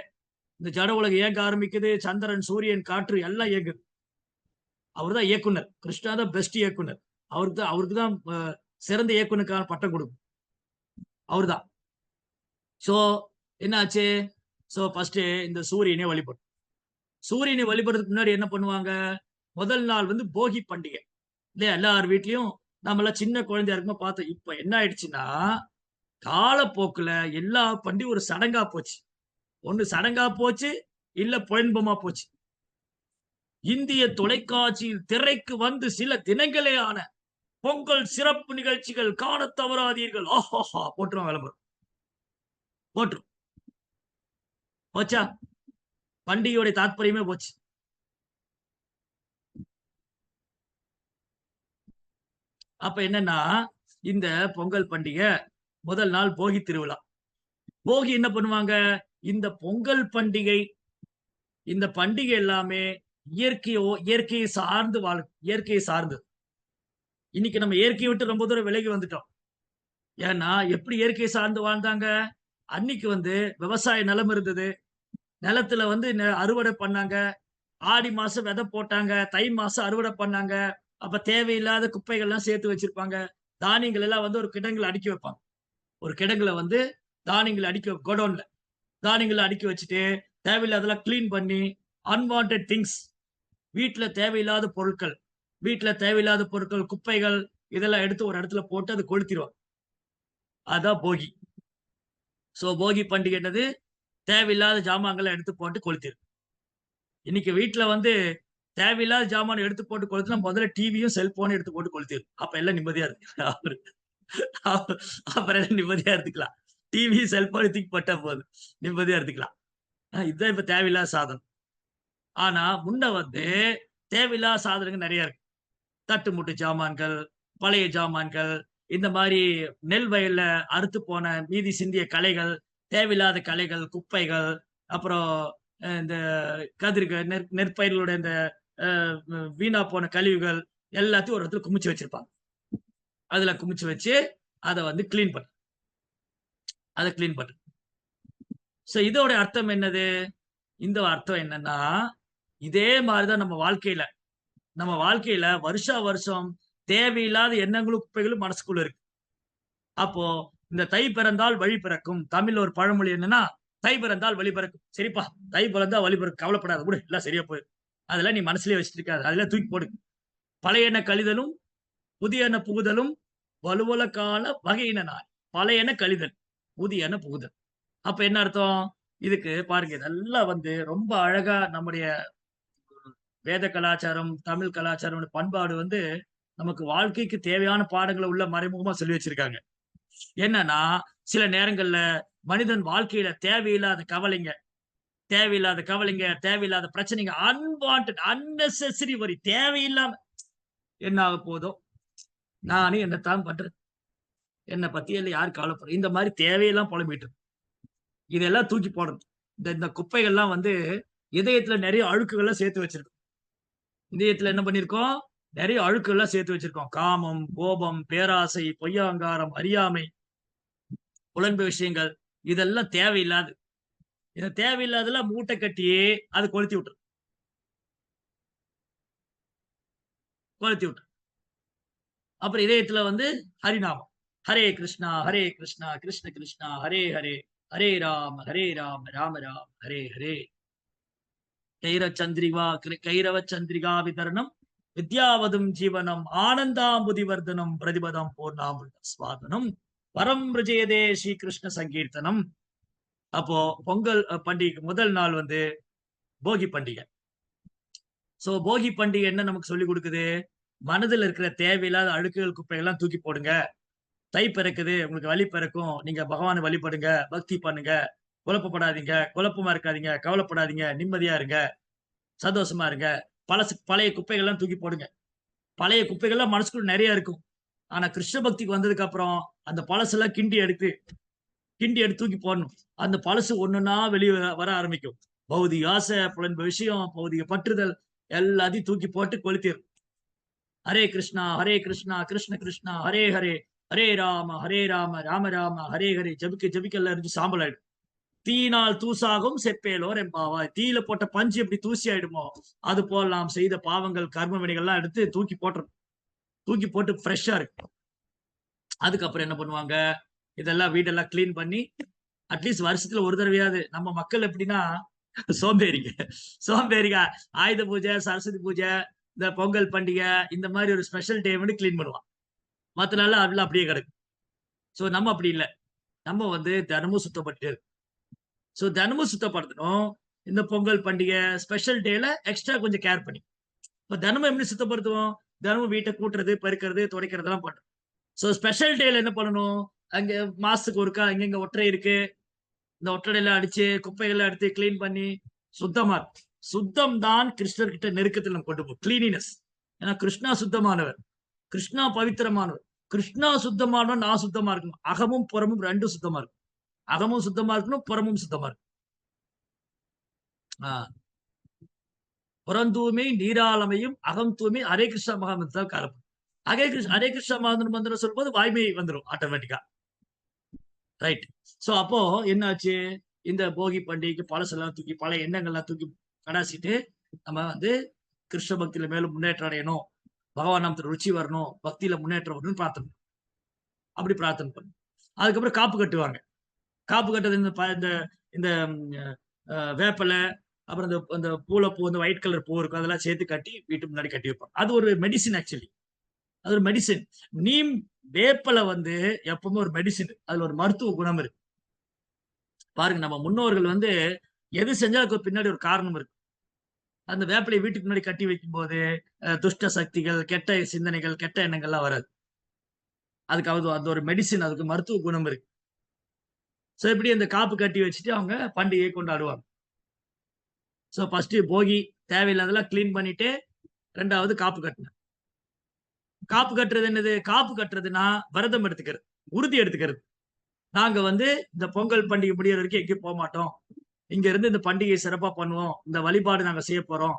இந்த ஜட உலகம் இயங்க ஆரம்பிக்குது. சந்திரன், சூரியன், காற்று எல்லாம் இயங்குது. அவர்தான் இயக்குனர். கிருஷ்ணா தான் பெஸ்ட் இயக்குனர். அவருக்குதான் சிறந்த இயக்குனருக்கான பட்டம் கொடுக்கும். அவர்தான். சோ என்னாச்சு? சோ ஃபர்ஸ்ட் இந்த சூரியனை வழிபடும். சூரியனை வழிபடுறதுக்கு முன்னாடி என்ன பண்ணுவாங்க? முதல் நாள் வந்து போகி பண்டிகை. இல்லையா? எல்லார் வீட்லயும் நம்மளாம் சின்ன குழந்தையா இருக்கும்போது பார்த்தோம். இப்ப என்ன ஆயிடுச்சுன்னா, காலப்போக்குல எல்லா பண்டிகையும் ஒரு சடங்கா போச்சு. ஒண்ணு சடங்கா போச்சு, இல்ல புலன்பமா போச்சு. இந்திய தொலைக்காட்சியில் திரைக்கு வந்து சில தினங்களே ஆன பொங்கல் சிறப்பு நிகழ்ச்சிகள் காண தவறாதீர்கள். ஆஹாஹா போட்டுரும் விளம்பரம். போட்டுரும். போச்சா? பண்டிகையோட தாற்பயமே போச்சு. அப்ப என்னன்னா, இந்த பொங்கல் பண்டிகை முதல் நாள் போகி திருவிழா. போகி என்ன பண்ணுவாங்க? இந்த பொங்கல் பண்டிகை, இந்த பண்டிகை எல்லாமே இயற்கையை சார்ந்து வாழும். இயற்கையை சார்ந்து. இன்னைக்கு நம்ம இயற்கையை விட்டு ரொம்ப தூரம் விலகி வந்துட்டோம். ஏன்னா எப்படி இயற்கையை சார்ந்து வாழ்ந்தாங்க? அன்னைக்கு வந்து விவசாய நிலம் இருந்தது. நிலத்துல வந்து அறுவடை பண்ணாங்க. ஆடி மாசம் விதை போட்டாங்க. தை மாசம் அறுவடை பண்ணாங்க. அப்ப தேவையில்லாத குப்பைகள்லாம் சேர்த்து வச்சிருப்பாங்க. தானியங்கள் எல்லாம் வந்து ஒரு கிடங்குல அடுக்கி வைப்பாங்க. ஒரு கிடங்குல வந்து தானியங்களை கோடவுன்ல தானியங்களை அடுக்கி வச்சுட்டு தேவையில்லாதெல்லாம் கிளீன் பண்ணி, அன்வான்ட் திங்ஸ், வீட்டுல தேவையில்லாத பொருட்கள், குப்பைகள் இதெல்லாம் எடுத்து ஒரு இடத்துல போட்டு அது கொளுத்திடுவாங்க. அதான் போகி. சோ போகி பண்டிகை என்னது? தேவையில்லாத ஜாமான்களை எடுத்து போட்டு கொளுத்திரு. இன்னைக்கு வீட்ல வந்து தேவையில்லாத ஜாமான எடுத்து போட்டு கொளுத்துனா முதல்ல டிவியும் செல்போனும் எடுத்து போட்டு கொளுத்திரு. அப்ப எல்லாம் நிம்மதியா இருக்கு. அப்புறம் எல்லாம் நிம்மதியா இருந்துக்கலாம். டிவி செல்போன் தூக்கி போட்டா போதும், நிம்மதியா இருந்துக்கலாம். இதுதான் இப்ப தேவையில்லாத சாதனம். ஆனா முன்ன வந்து தேவையில்லாத சாதனங்கள் நிறைய இருக்கு. தட்டு முட்டு ஜாமான்கள், பழைய ஜாமான்கள், இந்த மாதிரி நெல் வயல்ல அறுத்து போன மீதி சிந்திய களைகள், தேவையில்லாத களைகள், குப்பைகள், அப்புறம் இந்த கதிர்கள், நெற்பயிர்களுடைய இந்த வீணா போன கழிவுகள் எல்லாத்தையும் ஒரு இடத்துல குமிச்சு வச்சிருப்பாங்க. அதுல குமிச்சு வச்சு அதை வந்து கிளீன் பண்ணு. அதை கிளீன் பண்ணு. சோ இதோட அர்த்தம் என்னது? இந்த அர்த்தம் என்னன்னா, இதே மாதிரிதான் நம்ம வாழ்க்கையில வருஷா வருஷம் தேவையில்லாத எண்ணங்களும் குப்பைகளும் மனசுக்குள்ள இருக்கு. அப்போ இந்த தை பிறந்தால் வழி பிறக்கும். தமிழ்ல ஒரு பழமொழி என்னன்னா, தை பிறந்தால் வழி பிறக்கும். சரிப்பா, தை பிறந்தா வழி பிறக்கும், கவலைப்படாத, விடு, எல்லாம் சரியா போயிடும். அதெல்லாம் நீ மனசுலயே வச்சுட்டு இருக்காது, அதெல்லாம் தூக்கி போடு. பழைய எண்ண கழிதலும் புதிய எண்ண புகுதலும் வலுவல கால வகையின நாள். பழைய எண்ண கழிதல், புதிய எண்ண புகுதல். அப்ப என்ன அர்த்தம்? இதுக்கு பாருங்க, இதெல்லாம் வந்து ரொம்ப அழகா நம்முடைய வேத கலாச்சாரம், தமிழ் கலாச்சாரம், பண்பாடு வந்து நமக்கு வாழ்க்கைக்கு தேவையான பாடங்களை உள்ள மறைமுகமா சொல்லி வச்சிருக்காங்க. என்னன்னா, சில நேரங்கள்ல மனிதன் வாழ்க்கையில தேவையில்லாத கவலைங்க, தேவையில்லாத பிரச்சனைங்க, அன்வான்டட் அன்னெசரி வரி, தேவையில்லாம என்ன ஆக போதோ, நானே என்னத்தான் பண்றது, என்னை பத்தி எல்லாம் யார் கவலைப்படுற, இந்த மாதிரி தேவையெல்லாம் புலம்பிட்டு இதெல்லாம் தூக்கி போடணும். இந்த குப்பைகள்லாம் வந்து இதயத்துல நிறைய அழுக்குகள்லாம் சேர்த்து வச்சிருக்கோம். இதயத்துல என்ன பண்ணிருக்கோம்? நிறைய அழுக்குகள்லாம் சேர்த்து வச்சிருக்கோம். காமம், கோபம், பேராசை, பொய்யாங்காரம், அறியாமை, புலன்பு விஷயங்கள், இதெல்லாம் தேவையில்லாது. இதை தேவையில்லாதெல்லாம் மூட்டை கட்டி அதை கொளுத்தி விட்டுரு. அப்புறம் இதயத்துல வந்து ஹரிநாமம், ஹரே கிருஷ்ணா கிருஷ்ண கிருஷ்ணா ஹரே ஹரே, ஹரே ராம ராம ராம ஹரே ஹரே. கைரவ சந்திரிகா விதரணம் வித்யாவதும் ஜீவனம் ஆனந்தாம்புதிவர்தனம் பிரதிபதம் பூர்ணாமிருத ஸ்வாதனம் பரம் பிரஜயதே ஸ்ரீ கிருஷ்ண சங்கீர்த்தனம். அப்போ பொங்கல் பண்டிகை முதல் நாள் வந்து போகி பண்டிகை. சோ போகி பண்டிகை என்ன நமக்கு சொல்லி கொடுக்குது? மனதில் இருக்கிற தேவையில்லாத அழுக்குகள் குப்பைகள்லாம் தூக்கி போடுங்க. தை பிறக்குது, உங்களுக்கு வழி பிறக்கும், நீங்க பகவானை வழிபடுங்க, பக்தி பண்ணுங்க, குழப்பப்படாதீங்க, குழப்பமா இருக்காதீங்க, கவலைப்படாதீங்க, நிம்மதியா இருங்க, சந்தோஷமா இருங்க. பழைய குப்பைகள்லாம் தூக்கி போடுங்க. பழைய குப்பைகள்லாம் மனசுக்குள்ள நிறைய இருக்கும். ஆனா கிருஷ்ண பக்திக்கு வந்ததுக்கு அப்புறம் அந்த பழசெல்லாம் கிண்டி எடுத்து தூக்கி போடணும். அந்த பழசு ஒண்ணுன்னா வெளியே வர ஆரம்பிக்கும். பௌதிக ஆசை, புலன்பு விஷயம், பௌதிக பற்றுதல் எல்லாத்தையும் தூக்கி போட்டு கொளுத்திடும். ஹரே கிருஷ்ணா கிருஷ்ண கிருஷ்ணா ஹரே ஹரே, ஹரே ராம ராம ராம ஹரே ஹரே. ஜபிக்க எல்லாம் இருந்து சாம்பல் ஆயிடும். தீயினால் தூசாகும் செப்பேலோர் எம்பாவாய். தீயில போட்ட பஞ்சு எப்படி தூசி ஆயிடுமோ அது போல் நாம் செய்த பாவங்கள், கர்ம வினைகள்லாம் எடுத்து தூக்கி போட்டு ஃப்ரெஷ்ஷா இருக்கு. அதுக்கப்புறம் என்ன பண்ணுவாங்க? இதெல்லாம் வீடெல்லாம் கிளீன் பண்ணி அட்லீஸ்ட் வருஷத்துல ஒரு தடவையாவது, நம்ம மக்கள் எப்படின்னா சோம்பேறிங்க ஆயுத பூஜை, சரஸ்வதி பூஜை, இந்த பொங்கல் பண்டிகை, இந்த மாதிரி ஒரு ஸ்பெஷல் டே வந்து கிளீன் பண்ணுவான். மத்த நாள் அதெல்லாம் அப்படியே கிடக்கு. சோ நம்ம அப்படி இல்லை, நம்ம வந்து தினமும் சுத்தப்பட்டு. சோ தினமும் சுத்தப்படுத்தணும். இந்த பொங்கல் பண்டிகை ஸ்பெஷல் டேல எக்ஸ்ட்ரா கொஞ்சம் கேர் பண்ணி. இப்ப தினமும் எப்படி சுத்தப்படுத்துவோம்? தினமும் வீட்டை கூட்டுறது, பெருக்கிறது, துடைக்கிறதெல்லாம் பண்றோம். சோ ஸ்பெஷல் டேல என்ன பண்ணணும்? அங்க மாசத்துக்கு ஒருக்கா அங்கங்க ஒற்றை இருக்கு, இந்த ஒற்றடையெல்லாம் அடிச்சு குப்பைகள்லாம் எடுத்து கிளீன் பண்ணி சுத்தமா இருக்கும். சுத்தம் தான் கிருஷ்ணர்கிட்ட நெருக்கத்தில் நம்ம கொண்டு போகும். கிளீனினஸ். ஏன்னா கிருஷ்ணா சுத்தமானவர், கிருஷ்ணா பவித்திரமானவர். கிருஷ்ணா சுத்தமானவர், நான் சுத்தமா இருக்கணும். அகமும் புறமும் ரெண்டும் சுத்தமா இருக்கும். அகமும் சுத்தமா இருக்கணும், புறமும் சுத்தமா இருக்கும். புறம் தூய்மை நீராளமையும், அகம் தூய்மை ஹரே கிருஷ்ணா மகாமந்திரம் காலப்படும். ஹரே கிருஷ்ணா மந்திரம் சொல்லும்போது வாய்மை வந்துடும் ஆட்டோமேட்டிக்கா. ரைட். சோ அப்போ என்னாச்சு? இந்த போகி பண்டிகைக்கு பழசெல்லாம் தூக்கி, பழைய எண்ணங்கள்லாம் தூக்கி கடாசிட்டு நம்ம வந்து கிருஷ்ண பக்தியில மேலும் முன்னேற்றம் அடையணும், பகவான் நாமத்துல ருச்சி வரணும், பக்தியில முன்னேற்றம் வரணும்னு பிரார்த்தனை. அப்படி பிரார்த்தனை பண்ணும். அதுக்கப்புறம் காப்பு கட்டுவாங்க. காப்பு கட்டுறது இந்த இந்த வேப்பலை, அப்புறம் இந்த பூ, இந்த ஒயிட் கலர் பூ இருக்கும், அதெல்லாம் சேர்த்து கட்டி வீட்டு முன்னாடி கட்டி வைப்பாங்க. அது ஒரு மெடிசின். ஆக்சுவலி அது ஒரு மெடிசின். நீம் வேப்பலை வந்து எப்பவுமே ஒரு மெடிசின், அதுல ஒரு மருத்துவ குணம் இருக்கு. பாருங்க நம்ம முன்னோர்கள் வந்து எது செஞ்சாலும் அதுக்கு பின்னாடி ஒரு காரணம் இருக்கு. அந்த வேப்பிலையை வீட்டுக்கு முன்னாடி கட்டி வைக்கும்போது துஷ்ட சக்திகள், கெட்ட சிந்தனைகள், கெட்ட எண்ணங்கள்லாம் வராது. அதுக்கு அது ஒரு மெடிசின், அதுக்கு மருத்துவ குணம் இருக்கு. சோ இப்படி அந்த காப்பு கட்டி வச்சுட்டு அவங்க பண்டிகையை கொண்டாடுவாங்க. சோ ஃபர்ஸ்ட் போகி தேவையில்லாதெல்லாம் கிளீன் பண்ணிட்டு 2வது காப்பு கட்டுனேன். காப்பு கட்டுறது என்னது? காப்பு கட்டுறதுன்னா விரதம் எடுத்துக்கிறது, உறுதி எடுத்துக்கிறது. நாங்க வந்து இந்த பொங்கல் பண்டிகை முடியற வரைக்கும் எங்கேயும் போமாட்டோம். இங்க இருந்து இந்த பண்டிகையை சிறப்பா பண்ணுவோம். இந்த வழிபாடு நாங்க செய்ய போறோம்.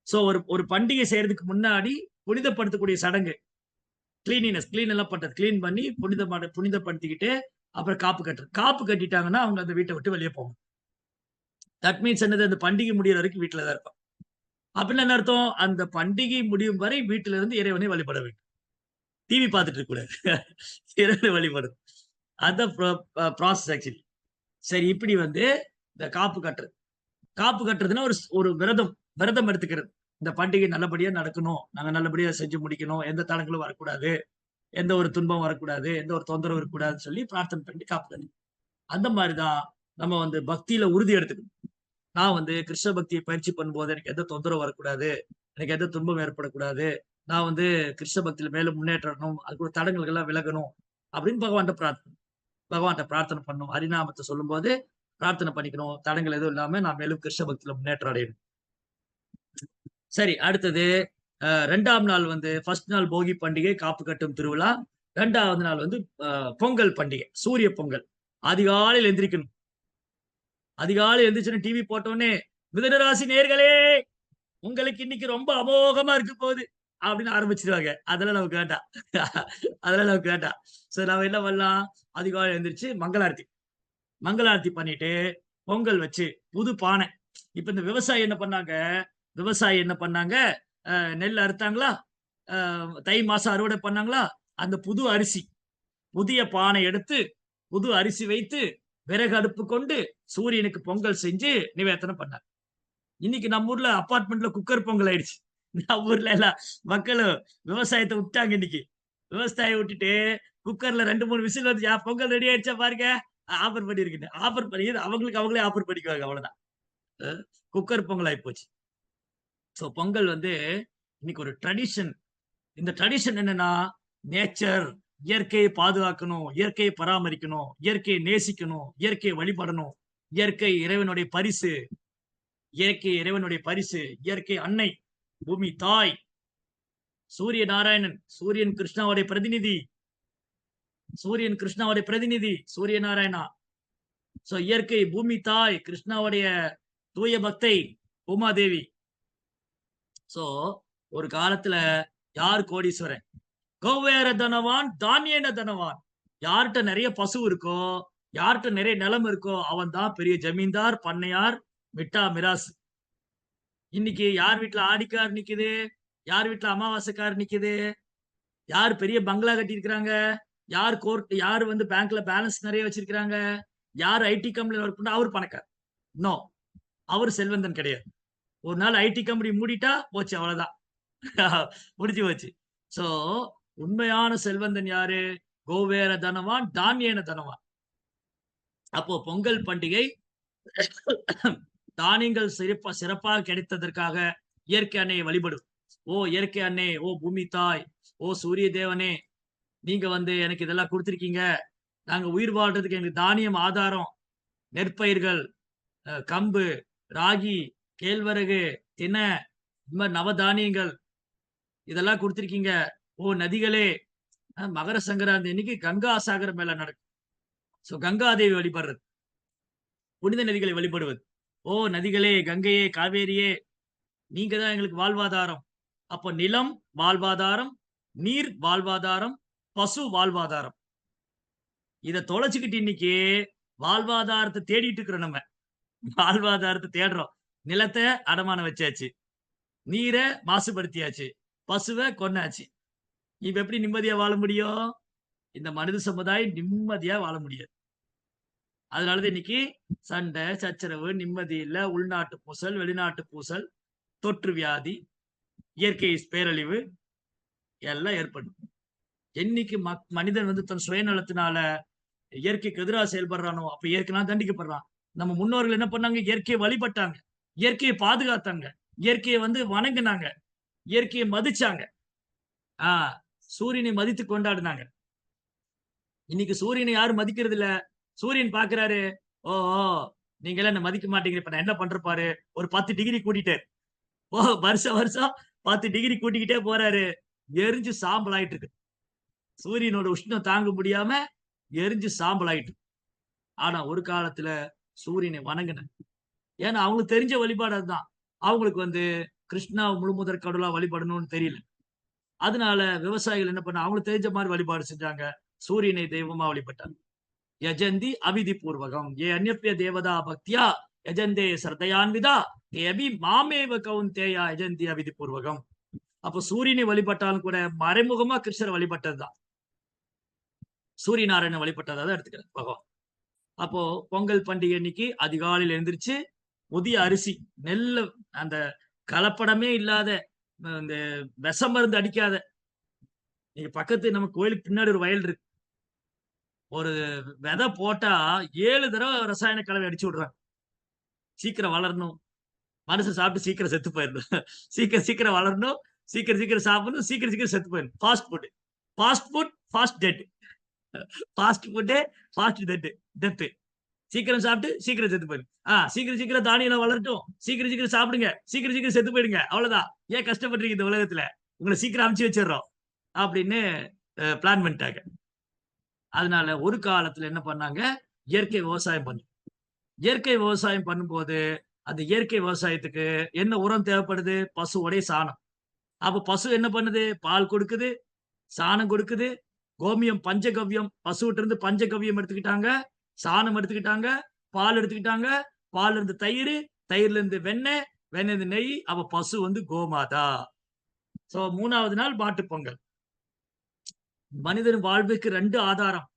சோ ஒரு ஒரு பண்டிகை செய்யறதுக்கு முன்னாடி புனிதப்படுத்தக்கூடிய சடங்கு. கிளீன் எல்லாம் பண்றது. கிளீன் பண்ணி புனிதப்படுத்திக்கிட்டு அப்புறம் காப்பு கட்டுறது. காப்பு கட்டிட்டாங்கன்னா அவங்க அந்த வீட்டை விட்டு வெளியே போவாங்க. தட் மீன்ஸ் என்னது? அந்த பண்டிகை முடியற வரைக்கும் வீட்டுல தான் இருப்பாங்க. அப்படின்னு என்ன அர்த்தம்? அந்த பண்டிகை முடியும் வரை வீட்டுல இருந்து இறைவனை வழிபட வேண்டும். டிவி பார்த்துட்டு இருக்க கூடாது. இறைவனை வழிபடும். அதான் ப்ராசஸ் ஆக்சுவலி. சரி இப்படி வந்து இந்த காப்பு கட்டுறது. காப்பு கட்டுறதுன்னா ஒரு ஒரு விரதம் எடுத்துக்கிறது. இந்த பண்டிகை நல்லபடியா நடக்கணும். நாங்க நல்லபடியா செஞ்சு முடிக்கணும். எந்த தடங்களும் வரக்கூடாது. எந்த ஒரு துன்பம் வரக்கூடாது. எந்த ஒரு தொந்தரவும் இருக்கக்கூடாதுன்னு சொல்லி பிரார்த்தனை பண்ணி காப்பு கட்டு. அந்த மாதிரிதான் நம்ம வந்து பக்தியில உறுதி எடுத்துக்கணும். நான் வந்து கிருஷ்ண பக்தியை பயிற்சி பண்ணும்போது எனக்கு எந்த தொந்தரவு வரக்கூடாது. எனக்கு எந்த துன்பம் ஏற்படக்கூடாது. நான் வந்து கிருஷ்ண பக்தியில மேலும் முன்னேற்றணும். அதுக்குள்ள தடங்கல்கள் எல்லாம் விலகணும். அப்படின்னு பகவான்கிட்ட பிரார்த்தனை பண்ணணும். ஹரிநாமத்தை சொல்லும்போது பிரார்த்தனை பண்ணிக்கணும். தடங்கள் எதுவும் இல்லாம நான் மேலும் கிருஷ்ண பக்தியில முன்னேற்றம் அடையணும். சரி அடுத்தது 2ஆம் நாள் வந்து ஃபர்ஸ்ட் நாள் போகி பண்டிகை, காப்பு கட்டும் திருவிழா. 2வது நாள் வந்து பொங்கல் பண்டிகை, சூரிய பொங்கல். அதிகாலையில் எந்திரிக்கணும். அதிகாலை எந்திரிச்சுன்னு டிவி போட்டோன்னே, மிதுனராசி நேயர்களே உங்களுக்கு இன்னைக்கு ரொம்ப அமோகமா இருக்க போகுது அப்படின்னு ஆரம்பிச்சிருவாங்க. அதெல்லாம் நமக்கு வேண்டாம். அதெல்லாம் நமக்கு வேண்டாம். சோ நாம என்ன பண்ணலாம்? அதிகாலை எந்திரிச்சு மங்களாரத்தி பண்ணிட்டு பொங்கல் வச்சு புது பானை. இப்ப இந்த விவசாயி என்ன பண்ணாங்க? நெல் அறுத்தாங்களா? தை மாசம் அறுவடை பண்ணாங்களா? அந்த புது அரிசி, புதிய பானை எடுத்து, புது அரிசி வைத்து, விறகு அடுப்பு கொண்டு சூரியனுக்கு பொங்கல் செஞ்சு நிவேதனம் பண்ணாங்க. இன்னைக்கு நம்ம ஊர்ல அபார்ட்மெண்ட்ல குக்கர் பொங்கல் ஆயிடுச்சு. நம்ம ஊர்ல எல்லாம் மக்களும் விவசாயத்தை விட்டாங்க இன்னைக்கு. விவசாயம் விட்டுட்டு குக்கர்ல 2, 3 விசில் வந்து பொங்கல் ரெடி ஆயிடுச்சா பாருங்க. ஆஃபர் பண்ணிருக்குன்னு. ஆஃபர் பண்ணி அவங்களுக்கு அவங்களே ஆஃபர் பண்ணிக்குவாங்க அவ்வளவுதான். குக்கர் பொங்கல் ஆயிப்போச்சு. சோ பொங்கல் வந்து இன்னைக்கு ஒரு ட்ரெடிஷன். இந்த ட்ரெடிஷன் என்னன்னா நேச்சர், இயற்கையை பாதுகாக்கணும், இயற்கையை பராமரிக்கணும், இயற்கையை நேசிக்கணும், இயற்கையை வழிபடணும். இயற்கை இறைவனுடைய பரிசு. இயற்கை அன்னை, பூமி தாய், சூரிய நாராயணன், சூரியன் கிருஷ்ணாவுடைய பிரதிநிதி, சூரிய நாராயணா. சோ இயற்கை, பூமி தாய், கிருஷ்ணாவுடைய தூய பக்தை உமாதேவி. சோ ஒரு காலத்துல யார் கோடீஸ்வரன்? கௌவேர தனவான் தானியேன தனவான். யார்கிட்ட நிறைய பசு இருக்கோ, யார்கிட்ட நிறைய நிலம் இருக்கோ அவன் தான் பெரிய ஜமீன்தார், பண்ணையார், மிட்டா மிராசு. இன்னைக்கு யார் வீட்டுல ஆடிக்கார் நிக்குது? யார் வீட்டுல அமாவாசைக்கார் நிக்குது? யார் பெரிய பங்களா கட்டி இருக்கிறாங்க? யார் வந்து பேங்க்ல பேலன்ஸ் நிறைய வச்சிருக்காங்க? யார் ஐடி கம்பெனில ஒர்க் பண்ணா அவர் பணக்கார்? நோ, அவர் செல்வந்தன் கிடையாது. ஒரு நாள் ஐடி கம்பெனி மூடிட்டா போச்சு, அவ்வளவுதான். முடிஞ்சு போச்சு. சோ உண்மையான செல்வந்தன் யாரு? கோவேர தனவான் தானியேன தனவான். அப்போ பொங்கல் பண்டிகை தானியங்கள் சிறப்பாக கிடைத்ததற்காக இயற்கை அன்னையை வழிபடும். ஓ இயற்கை அன்னை, ஓ பூமி தாய், ஓ சூரிய தேவனே, நீங்க வந்து எனக்கு இதெல்லாம் கொடுத்திருக்கீங்க. நாங்க உயிர் வாழ்றதுக்கு எங்களுக்கு தானியம் ஆதாரம். நெற்பயிர்கள், கம்பு, ராகி, கேழ்வரகு, தினை, இந்த மாதிரி நவதானியங்கள் இதெல்லாம் கொடுத்திருக்கீங்க. ஓ நதிகளே, மகர சங்கராந்தி அன்னைக்கு கங்கா சாகரம் மேல நடக்கும். சோ கங்காதேவி வழிபடுறது, புனித நதிகளை வழிபடுவது. ஓ நதிகளே, கங்கையே, காவேரியே, நீங்க தான் எங்களுக்கு வாழ்வாதாரம். அப்போ நிலம் வாழ்வாதாரம், நீர் வாழ்வாதாரம், பசு வாழ்வாதாரம். இத தொலைச்சுக்கிட்டு இன்னைக்கு வாழ்வாதாரத்தை தேடிட்டு இருக்கிறோம். நம்ம வாழ்வாதாரத்தை தேடுறோம். நிலத்தை அடமானம் வச்சாச்சு, நீரை மாசுபடுத்தியாச்சு, பசுவை கொன்னாச்சு. இப்ப எப்படி நிம்மதியா வாழ முடியும்? இந்த மனித சமுதாயம் நிம்மதியா வாழ முடியாது. அதனாலதான் இன்னைக்கு சண்டை, சச்சரவு, நிம்மதி இல்ல, உள்நாட்டு பூசல், வெளிநாட்டு பூசல், தொற்று வியாதி, இயற்கை பேரழிவு எல்லாம் ஏற்படும். என்னைக்கு மனிதன் வந்து தன் சுயநலத்தினால இயற்கைக்கு எதிராக செயல்படுறானோ, அப்ப இயற்கைனால தண்டிக்கப்படுறான். நம்ம முன்னோர்கள் என்ன பண்ணாங்க? இயற்கையை வழிபட்டாங்க, இயற்கையை பாதுகாத்தாங்க, இயற்கையை வந்து வணங்குனாங்க, இயற்கையை மதிச்சாங்க. ஆ சூரியனை மதித்து கொண்டாடுனாங்க. இன்னைக்கு சூரியனை யாரும் மதிக்கிறது இல்ல. சூரியன் பார்க்கிறாரு, ஓஹோ! நீங்கலாம் என்ன மதிக்க மாட்டீங்க. இப்ப நான் என்ன பண்றேன் பாரு. ஒரு 10 டிகிரி கூட்டிட்டாரு. வருஷம் வருஷம் 10 டிகிரி கூட்டிக்கிட்டே போறாரு. எரிஞ்சு சாம்பல் ஆயிட்டு இருக்கு. சூரியனோட உஷ்ணம் தாங்க முடியாம எரிஞ்சு சாம்பல் ஆயிட்டு. ஆனா ஒரு காலத்துல சூரியனை வணங்குனேன். ஏன்னா அவங்களுக்கு தெரிஞ்ச வழிபாடு அதுதான். அவங்களுக்கு வந்து கிருஷ்ணா முழுமுதற் கடவுளா வழிபடணும்னு தெரியல. அதனால விவசாயிகள் என்ன பண்ண அவங்களுக்கு தெரிஞ்ச மாதிரி வழிபாடு செஞ்சாங்க. சூரியனை தெய்வமா வழிபட்டாங்க. யஜந்தி அவிதி பூர்வகம் ஏ அந்நிய தேவதா பக்தியா யஜந்தே சர்தயான்விதா தேபி மாமேவ கவுந்தேயா யஜந்தி அவிதி பூர்வகம். அப்போ சூரியனை வழிபட்டாலும் கூட மறைமுகமா கிருஷ்ணரை வழிபட்டதுதான். சூரிய நாராயணனை வழிபட்டதா தான் எடுத்துக்கிறேன் பகவான். அப்போ பொங்கல் பண்டிகை அன்னைக்கு அதிகாலையில் எழுந்திருச்சு புதிய அரிசி நெல்ல அந்த கலப்படமே இல்லாத இந்த விஷம் மருந்து அடிக்காத, நீங்க பக்கத்து நம்ம கோயிலுக்கு பின்னாடி ஒரு வயல் இருக்கு. ஒரு விதை போட்டா 7 தடவை ரசாயன கலவை அடிச்சு விடுறாங்க. சீக்கிரம் வளரணும். மனுஷன் சாப்பிட்டு சீக்கிரம் செத்து போயிடணும். சீக்கிரம் சீக்கிரம் வளரணும். சீக்கிரம் சீக்கிரம் சாப்பிடணும். சீக்கிரம் சீக்கிரம் செத்து போயிடணும். Fast food. Fast food, fast dead. Fast food, fast death. சீக்கிரம் சாப்பிட்டு சீக்கிரம் செத்து போயிடும். சீக்கிரம் சீக்கிரம் தானியம் வளரட்டும். சீக்கிரம் சீக்கிரம் சாப்பிடுங்க. சீக்கிரம் சீக்கிரம் செத்து போயிடுங்க. அவ்வளவுதான். ஏன் கஷ்டப்படுறீங்க இந்த உலகத்துல? உங்களை சீக்கிரம் அமுச்சு வச்சிடுறோம் அப்படின்னு பிளான் பண்ணிட்டாங்க. அதனால ஒரு காலத்துல என்ன பண்ணாங்க? இயற்கை விவசாயம் பண்ணு. இயற்கை விவசாயம் பண்ணும்போது அந்த இயற்கை விவசாயத்துக்கு என்ன உரம் தேவைப்படுது? பசுவோடைய சாணம். அப்ப பசு என்ன பண்ணுது? பால் கொடுக்குது, சாணம் கொடுக்குது, கோமியம் பஞ்சகவ்யம், பசுகிட்ட இருந்து பஞ்சகவ்யம் எடுத்துக்கிட்டாங்க, சாணம் எடுத்துக்கிட்டாங்க, பால் எடுத்துக்கிட்டாங்க, பால் இருந்து தயிர், தயிர்ல இருந்து வெண்ணெய், வெண்ணெய் இருந்து நெய். அப்ப பசு வந்து கோமாதா. சோ 3வது நாள் மாட்டு பொங்கல். மனிதன் வாழ்வுக்கு 2 ஆதாரம்.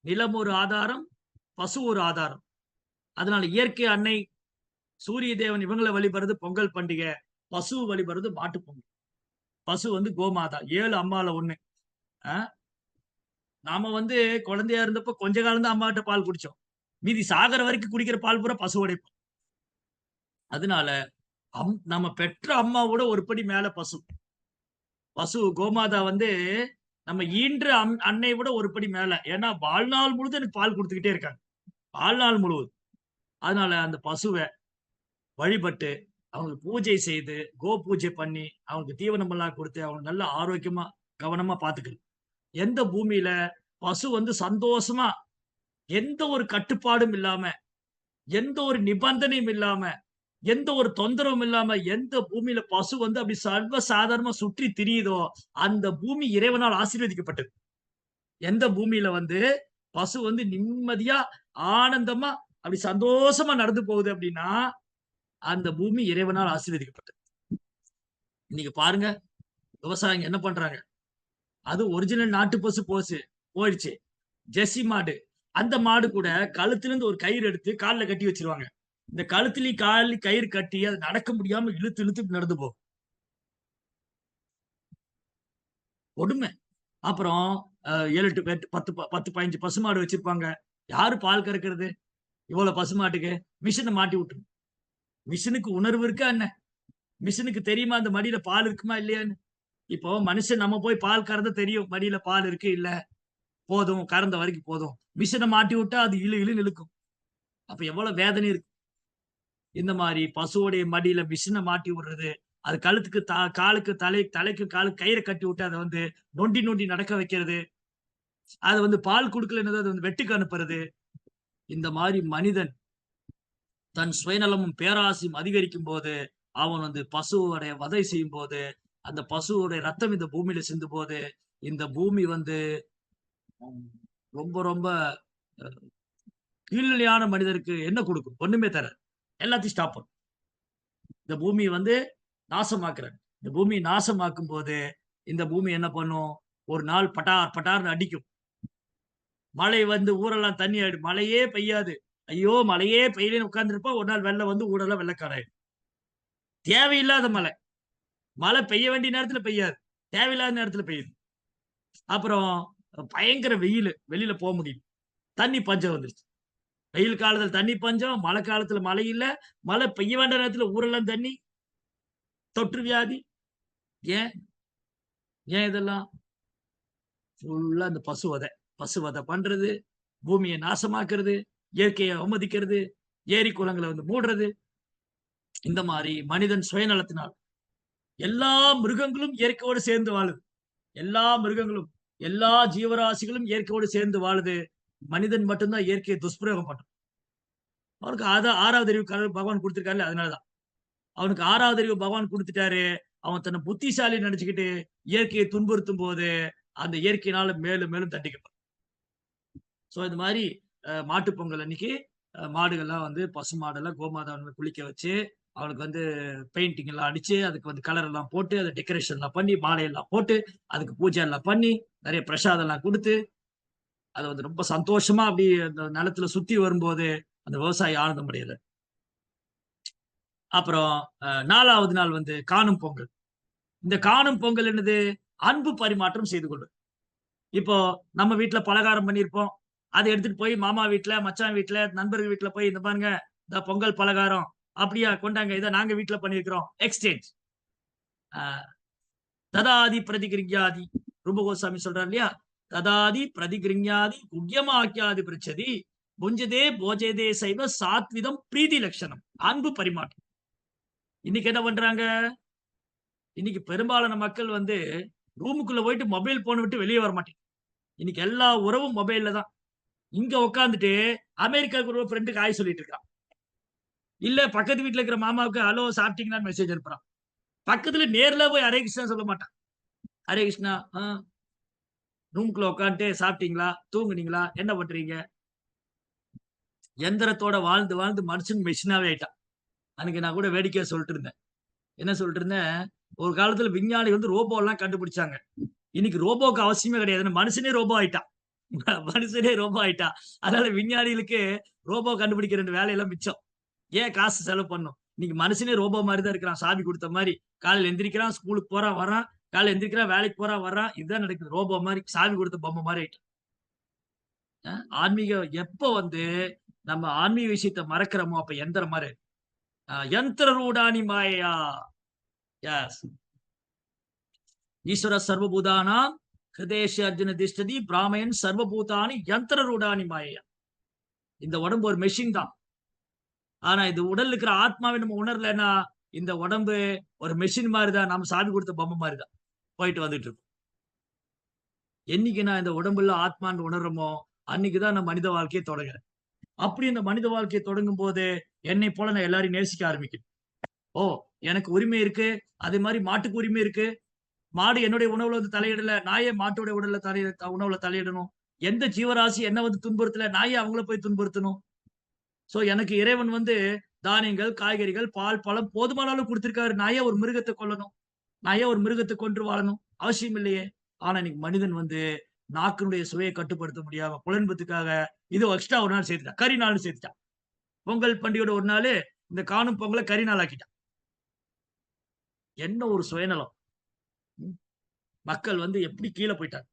நிலம் ஒரு ஆதாரம், பசு ஒரு ஆதாரம். அதனால இயற்கை அன்னை, சூரிய தேவன் இவங்களை வழிபடுறது பொங்கல் பண்டிகை. பசு வழிபடுறது மாட்டு பொங்கல். பசு வந்து கோமாதா. 7 அம்மால 1. நாம வந்து குழந்தையா இருந்தப்ப கொஞ்ச காலம் தான் அம்மாட்ட பால் குடிச்சோம். மீதி சாகர வரைக்கும் குடிக்கிற பால் பூரா பசுவோட. அதனால நம்ம பெற்ற அம்மாவோட ஒரு படி மேல பசு. பசு கோமாதா வந்து நம்ம ஈன்ற அன்னை விட ஒரு படி மேல. ஏன்னா வாழ்நாள் முழுதும் எனக்கு பால் கொடுத்துக்கிட்டே இருக்காங்க. வாழ்நாள் முழுவதும். அதனால அந்த பசுவை வழிபட்டு அவங்களுக்கு பூஜை செய்து, கோ பூஜை பண்ணி, அவங்களுக்கு தீவனம் எல்லாம் கொடுத்து, அவங்க நல்ல ஆரோக்கியமா கவனமா பாத்துக்கணும். எந்த பூமியில பசு வந்து சந்தோஷமா, எந்த ஒரு கட்டுப்பாடும் இல்லாம, எந்த ஒரு நிபந்தனையும் இல்லாம, எந்த ஒரு தொந்தரவும் இல்லாம, எந்த பூமியில பசு வந்து அப்படி சர்வ சாதாரணமா சுற்றி திரியுதோ, அந்த பூமி இறைவனால் ஆசீர்வதிக்கப்பட்டது. எந்த பூமியில வந்து பசு வந்து நிம்மதியா, ஆனந்தமா, அப்படி சந்தோஷமா நடந்து போகுது அப்படின்னா, அந்த பூமி இறைவனால் ஆசீர்வதிக்கப்பட்டது. இன்னைக்கு பாருங்க, விவசாயிங்க என்ன பண்றாங்க? அது ஒரிஜினல் நாட்டு பசு போயிடுச்சு. ஜெர்சி மாடு. அந்த மாடு கூட கழுத்துல இருந்து ஒரு கயிறு எடுத்து கால்ல கட்டி வச்சிருவாங்க. இந்த கழுத்துலயும் கால்லயும் கயிறு கட்டி அது நடக்க முடியாம இழுத்து இழுத்து நடந்து போகும். கொடுமை. அப்புறம் 7, 8, 10, 15 பசுமாடு வச்சிருப்பாங்க. யாரு பால் கறக்கிறது? இவ்வளவு பசுமாட்டுக்கு மிஷினை மாட்டி விட்டுரும். மிஷினுக்கு உணர்வு இருக்கா என்ன? மிஷினுக்கு தெரியுமா அந்த மடியில பால் இருக்குமா இல்லையான்னு? இப்போ மனுஷன் நம்ம போய் பால் கறந்த தெரியும். மடியில பால் இருக்கு இல்ல, போதும் கறந்த வரைக்கும் போதும். மிஷினை மாட்டி விட்டா அது இழுன்னு இழுக்கும். அப்ப எவ்வளவு வேதனை இருக்கு. இந்த மாதிரி பசுவோடைய மடியில மிஷினை மாட்டி விடுறது, அது கழுத்துக்கு காலுக்கு தலைக்கு காலுக்கு கயிறை கட்டி விட்டு அதை வந்து நொண்டி நொண்டி நடக்க வைக்கிறது, அது வந்து பால் கொடுக்கலன்னு அது வந்து வெட்டுக்கு அனுப்புறது. இந்த மாதிரி மனிதன் தன் சுயநலமும் பேராசையும் அதிகரிக்கும் போது, அவன் வந்து பசுவோடைய வதை செய்யும் போது, அந்த பசுவோடைய ரத்தம் இந்த பூமியில சிந்தும் போது, இந்த பூமி வந்து ரொம்ப ரொம்ப கீழ்நிலையான மனிதருக்கு என்ன கொடுக்கும்? ஒண்ணுமே தர. எல்லாத்தையும் ஸ்டாப் பண்ணும். இந்த பூமியை வந்து நாசமாக்குறாங்க. இந்த பூமியை நாசமாக்கும் போது இந்த பூமி என்ன பண்ணும்? ஒரு நாள் பட்டார் பட்டார்னு அடிக்கும். மழை வந்து ஊரெல்லாம் தண்ணி ஆயிடும். மழையே பெய்யாது. ஐயோ மழையே பெய்யலன்னு உட்கார்ந்துருப்பா. ஒரு நாள் வெள்ளம் வந்து ஊரெல்லாம் வெள்ளக்காராயிடும். தேவையில்லாத மழை. மழை பெய்ய வேண்டிய நேரத்துல பெய்யாது. தேவையில்லாத நேரத்துல பெய்யுது. அப்புறம் பயங்கர வெயில், வெளியில போக முடியல. தண்ணி பஞ்சம் வந்துருச்சு. வெயில் காலத்துல தண்ணி பஞ்சம், மழை காலத்துல மழை இல்ல. மழை பெய்ய வேண்டிய நேரத்துல ஊரெல்லாம் தண்ணி, தொற்று வியாதி. ஏன்? ஏன் இதெல்லாம்? ஃபுல்லா இந்த பசுவதை. பசுவதை பண்றது, பூமியை நாசமாக்குறது, இயற்கையை அவமதிக்கிறது, ஏரி குளங்களை வந்து மூடுறது. இந்த மாரி மனிதன் சுயநலத்தினால் எல்லா மிருகங்களும் இயற்கையோடு சேர்ந்து வாழுது. எல்லா மிருகங்களும், எல்லா ஜீவராசிகளும் இயற்கையோடு சேர்ந்து வாழுது. மனிதன் மட்டும்தான் இயற்கையை துஷ்பிரயோகம் பண்றான். அவனுக்கு 6வது அறிவு பகவான் குடுத்திருக்காருல்ல, அதனாலதான். அவனுக்கு 6வது அறிவு பகவான் குடுத்துட்டாரு. அவன் தன்னை புத்திசாலி நினைச்சுக்கிட்டு இயற்கையை துன்புறுத்தும் போது, அந்த இயற்கையினால மேலும் மேலும் தண்டிக்கப்படுறான். சோ இந்த மாதிரி மாட்டுப் பொங்கல் அன்னைக்கு மாடுகள்லாம் வந்து பசு மாடெல்லாம் கோமாதாவை குளிக்க வச்சு, அவனுக்கு வந்து பெயிண்டிங் எல்லாம் அடிச்சு, அதுக்கு வந்து கலர் எல்லாம் போட்டு, அதை டெக்கரேஷன் எல்லாம் பண்ணி, மாலையெல்லாம் போட்டு, அதுக்கு பூஜை எல்லாம் பண்ணி, நிறைய பிரசாதம் எல்லாம் குடுத்து, அது வந்து ரொம்ப சந்தோஷமா அப்படி அந்த நிலத்துல சுத்தி வரும்போது, அந்த விவசாயி ஆனந்தம் அடையல. அப்புறம் 4வது நாள் வந்து காணும் பொங்கல். இந்த காணும் பொங்கல் என்னது? அன்பு பரிமாற்றம் செய்து கொள்வது. இப்போ நம்ம வீட்ல பலகாரம் பண்ணியிருப்போம். அத எடுத்துட்டு போய் மாமா வீட்ல, மச்சான் வீட்ல, நண்பர்கள் வீட்ல போய் இந்த பாருங்க, இந்த பொங்கல் பலகாரம். அப்படியா கொண்டாங்க. இத நாங்க வீட்ல பண்ணியிருக்கிறோம். எக்ஸ்சேஞ்ச். அ ததாதி பிரதிகிருஹ்யாதி. ரூப கோஸ்வாமி சொல்றாரு இல்லையா? ததாதி பிரதிகிருஹ்யாதி குக்யமாக்யாதி பிரிச்சதி. புஞ்சதே போஜதே சைவ சாத்விதம் பிரீதி லட்சணம். அன்பு பரிமாற்றம். இன்னைக்கு என்ன பண்றாங்க? இன்னைக்கு பெரும்பாலான மக்கள் வந்து ரூமுக்குள்ள போயிட்டு மொபைல் போன் விட்டு வெளியே வர மாட்டேங்குது. இன்னைக்கு எல்லா உறவும் மொபைல்ல தான். இங்க உட்கார்ந்துட்டு அமெரிக்காவுக்கு ஒரு ஃப்ரெண்டுக்கு ஹாய் சொல்லிட்டு இருக்கான். இல்ல பக்கத்து வீட்ல இருக்கிற மாமாவுக்கு ஹலோ சாப்பிட்டீங்களான்னு மெசேஜ் அனுப்புறான். பக்கத்துல நேர்ல போய் ஹரே கிருஷ்ணா சொல்ல மாட்டான். ஹரே கிருஷ்ணா, ரூமுக்குள்ள உட்காந்துட்டு சாப்பிட்டீங்களா? தூங்குனீங்களா? என்ன பண்றீங்க? எந்திரத்தோட வாழ்ந்து வாழ்ந்து மனுஷன் மெஷினாவே ஆயிட்டான். அன்னைக்கு நான் கூட வேடிக்கையா சொல்லிட்டு இருந்தேன். என்ன சொல்லிட்டு இருந்தேன்? ஒரு காலத்துல விஞ்ஞானி வந்து ரோபோ எல்லாம் கண்டுபிடிச்சாங்க. இன்னைக்கு ரோபோக்கு அவசியமே கிடையாது. மனுஷனே ரோபோ ஆயிட்டான். மனுஷனே ரோபோ ஆயிட்டான். அதனால விஞ்ஞானிகளுக்கு ரோபோ கண்டுபிடிக்கிற 2 வேலையெல்லாம் மிச்சம். ஏன் காசு செலவு பண்ணணும்? இன்னைக்கு மனுஷனே ரோபோ மாதிரி தான் இருக்கிறான். சாவி குடுத்த மாரி. காலையில எந்திரிக்கிறான், ஸ்கூலுக்கு போறான், வர்றான். காலையில எந்திரிக்கிறான், வேலைக்கு போறான், வர்றான். இதுதான் நடக்குது. ரோபோ மாரி சாவி குடுத்த பொம்மை மாரி ஆயிட்டான். ஆன்மீகம் எப்ப வந்து நம்ம ஆன்மீக விஷயத்த மறக்கிறோமோ, அப்ப எந்திரம் மாரி. யந்திர ரூடானி மாயையா. எஸ். ஈஸ்வர சர்வபூதானாம் ஹிருதேஷ அர்ஜுன திஷ்டதி பிராமயன் சர்வபூதானி யந்திர ரூடானி மாயையா. இந்த உடம்பு ஒரு மெஷின் தான். ஆனா இது உடல்ல இருக்கிற ஆத்மாவை நம்ம உணரலைன்னா, இந்த உடம்பு ஒரு மெஷின் மாதிரிதான். நம்ம சாவி கொடுத்த பொம்மை மாதிரிதான் போயிட்டு வந்துட்டு இருக்கும். என்னைக்கு நான் இந்த உடம்புல ஆத்மான்னு உணர்றோமோ, அன்னைக்குதான் நான் மனித வாழ்க்கையை தொடங்குறேன். அப்படி இந்த மனித வாழ்க்கையை தொடங்கும் போது என்னை போல நான் எல்லாரையும் நேசிக்க ஆரம்பிக்கிறேன். ஓ, எனக்கு உரிமை இருக்கு. அதே மாதிரி மாட்டுக்கு உரிமை இருக்கு. மாடு என்னுடைய உணவுல வந்து தலையிடல. நான் ஏன் மாட்டோட உணவுல தலையிடணும்? எந்த ஜீவராசி என்ன வந்து துன்புறுத்தல, நான் ஏன் அவங்கள போய் துன்புறுத்தணும்? சோ எனக்கு இறைவன் வந்து தானியங்கள், காய்கறிகள், பால், பழம் போதுமான அளவு குடுத்திருக்காரு. நான் ஏன் ஒரு மிருகத்தை கொல்லணும்? நான் ஏன் ஒரு மிருகத்தை கொன்று வாழணும்? அவசியம் இல்லையே. ஆனா இன்னைக்கு மனிதன் வந்து நாக்கினுடைய சுவையை கட்டுப்படுத்த முடியாம புலன்பத்துக்காக இது எக்ஸ்ட்ரா ஒரு நாள் சேர்த்துட்டான். கறி நாள்னு சேர்த்துட்டான். பொங்கல் பண்டிகையோட ஒரு நாள் இந்த காணும் பொங்கலை கறி நாள் ஆக்கிட்டான். என்ன ஒரு சுயநலம். மக்கள் வந்து எப்படி கீழே போயிட்டாங்க.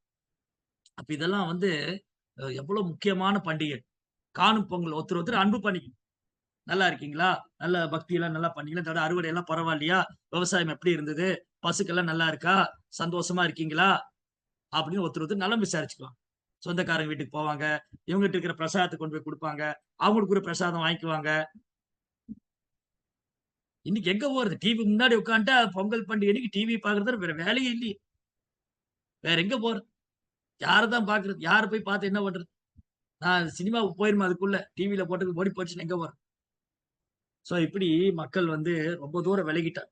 அப்ப இதெல்லாம் வந்து எவ்வளவு முக்கியமான பண்டிகை. காணும் பொங்கல் ஒருத்தர் அன்பு பண்ணிக்கணும். நல்லா இருக்கீங்களா? நல்ல பக்தி எல்லாம் நல்லா பண்ணீங்களா? இதோட அறுவடை எல்லாம் பரவாயில்லையா? விவசாயம் எப்படி இருந்தது? பசுக்கெல்லாம் நல்லா இருக்கா? சந்தோஷமா இருக்கீங்களா? அப்படின்னு ஒருத்தர் நலம் விசாரிச்சுக்குவாங்க. சொந்தக்காரங்க வீட்டுக்கு போவாங்க. இவங்ககிட்ட இருக்கிற பிரசாதத்தை கொண்டு போய் கொடுப்பாங்க. அவங்களுக்கு ஒரு பிரசாதம் வாங்கிக்குவாங்க. இன்னைக்கு எங்க போறது? டிவி முன்னாடி உட்காந்துட்டா பொங்கல் பண்டிகைக்கு டிவி பாக்குறது வேற வேலையே இல்லையே. வேற எங்க போறது? யாரதான் பாக்குறது? யார போய் பார்த்து என்ன பண்றது? நான் சினிமாவுக்கு போயிருமா அதுக்குள்ள டிவில போட்டு ஓடி போச்சுன்னு எங்க போறது? சோ இப்படி மக்கள் வந்து ரொம்ப தூரம் விலகிட்டாங்க.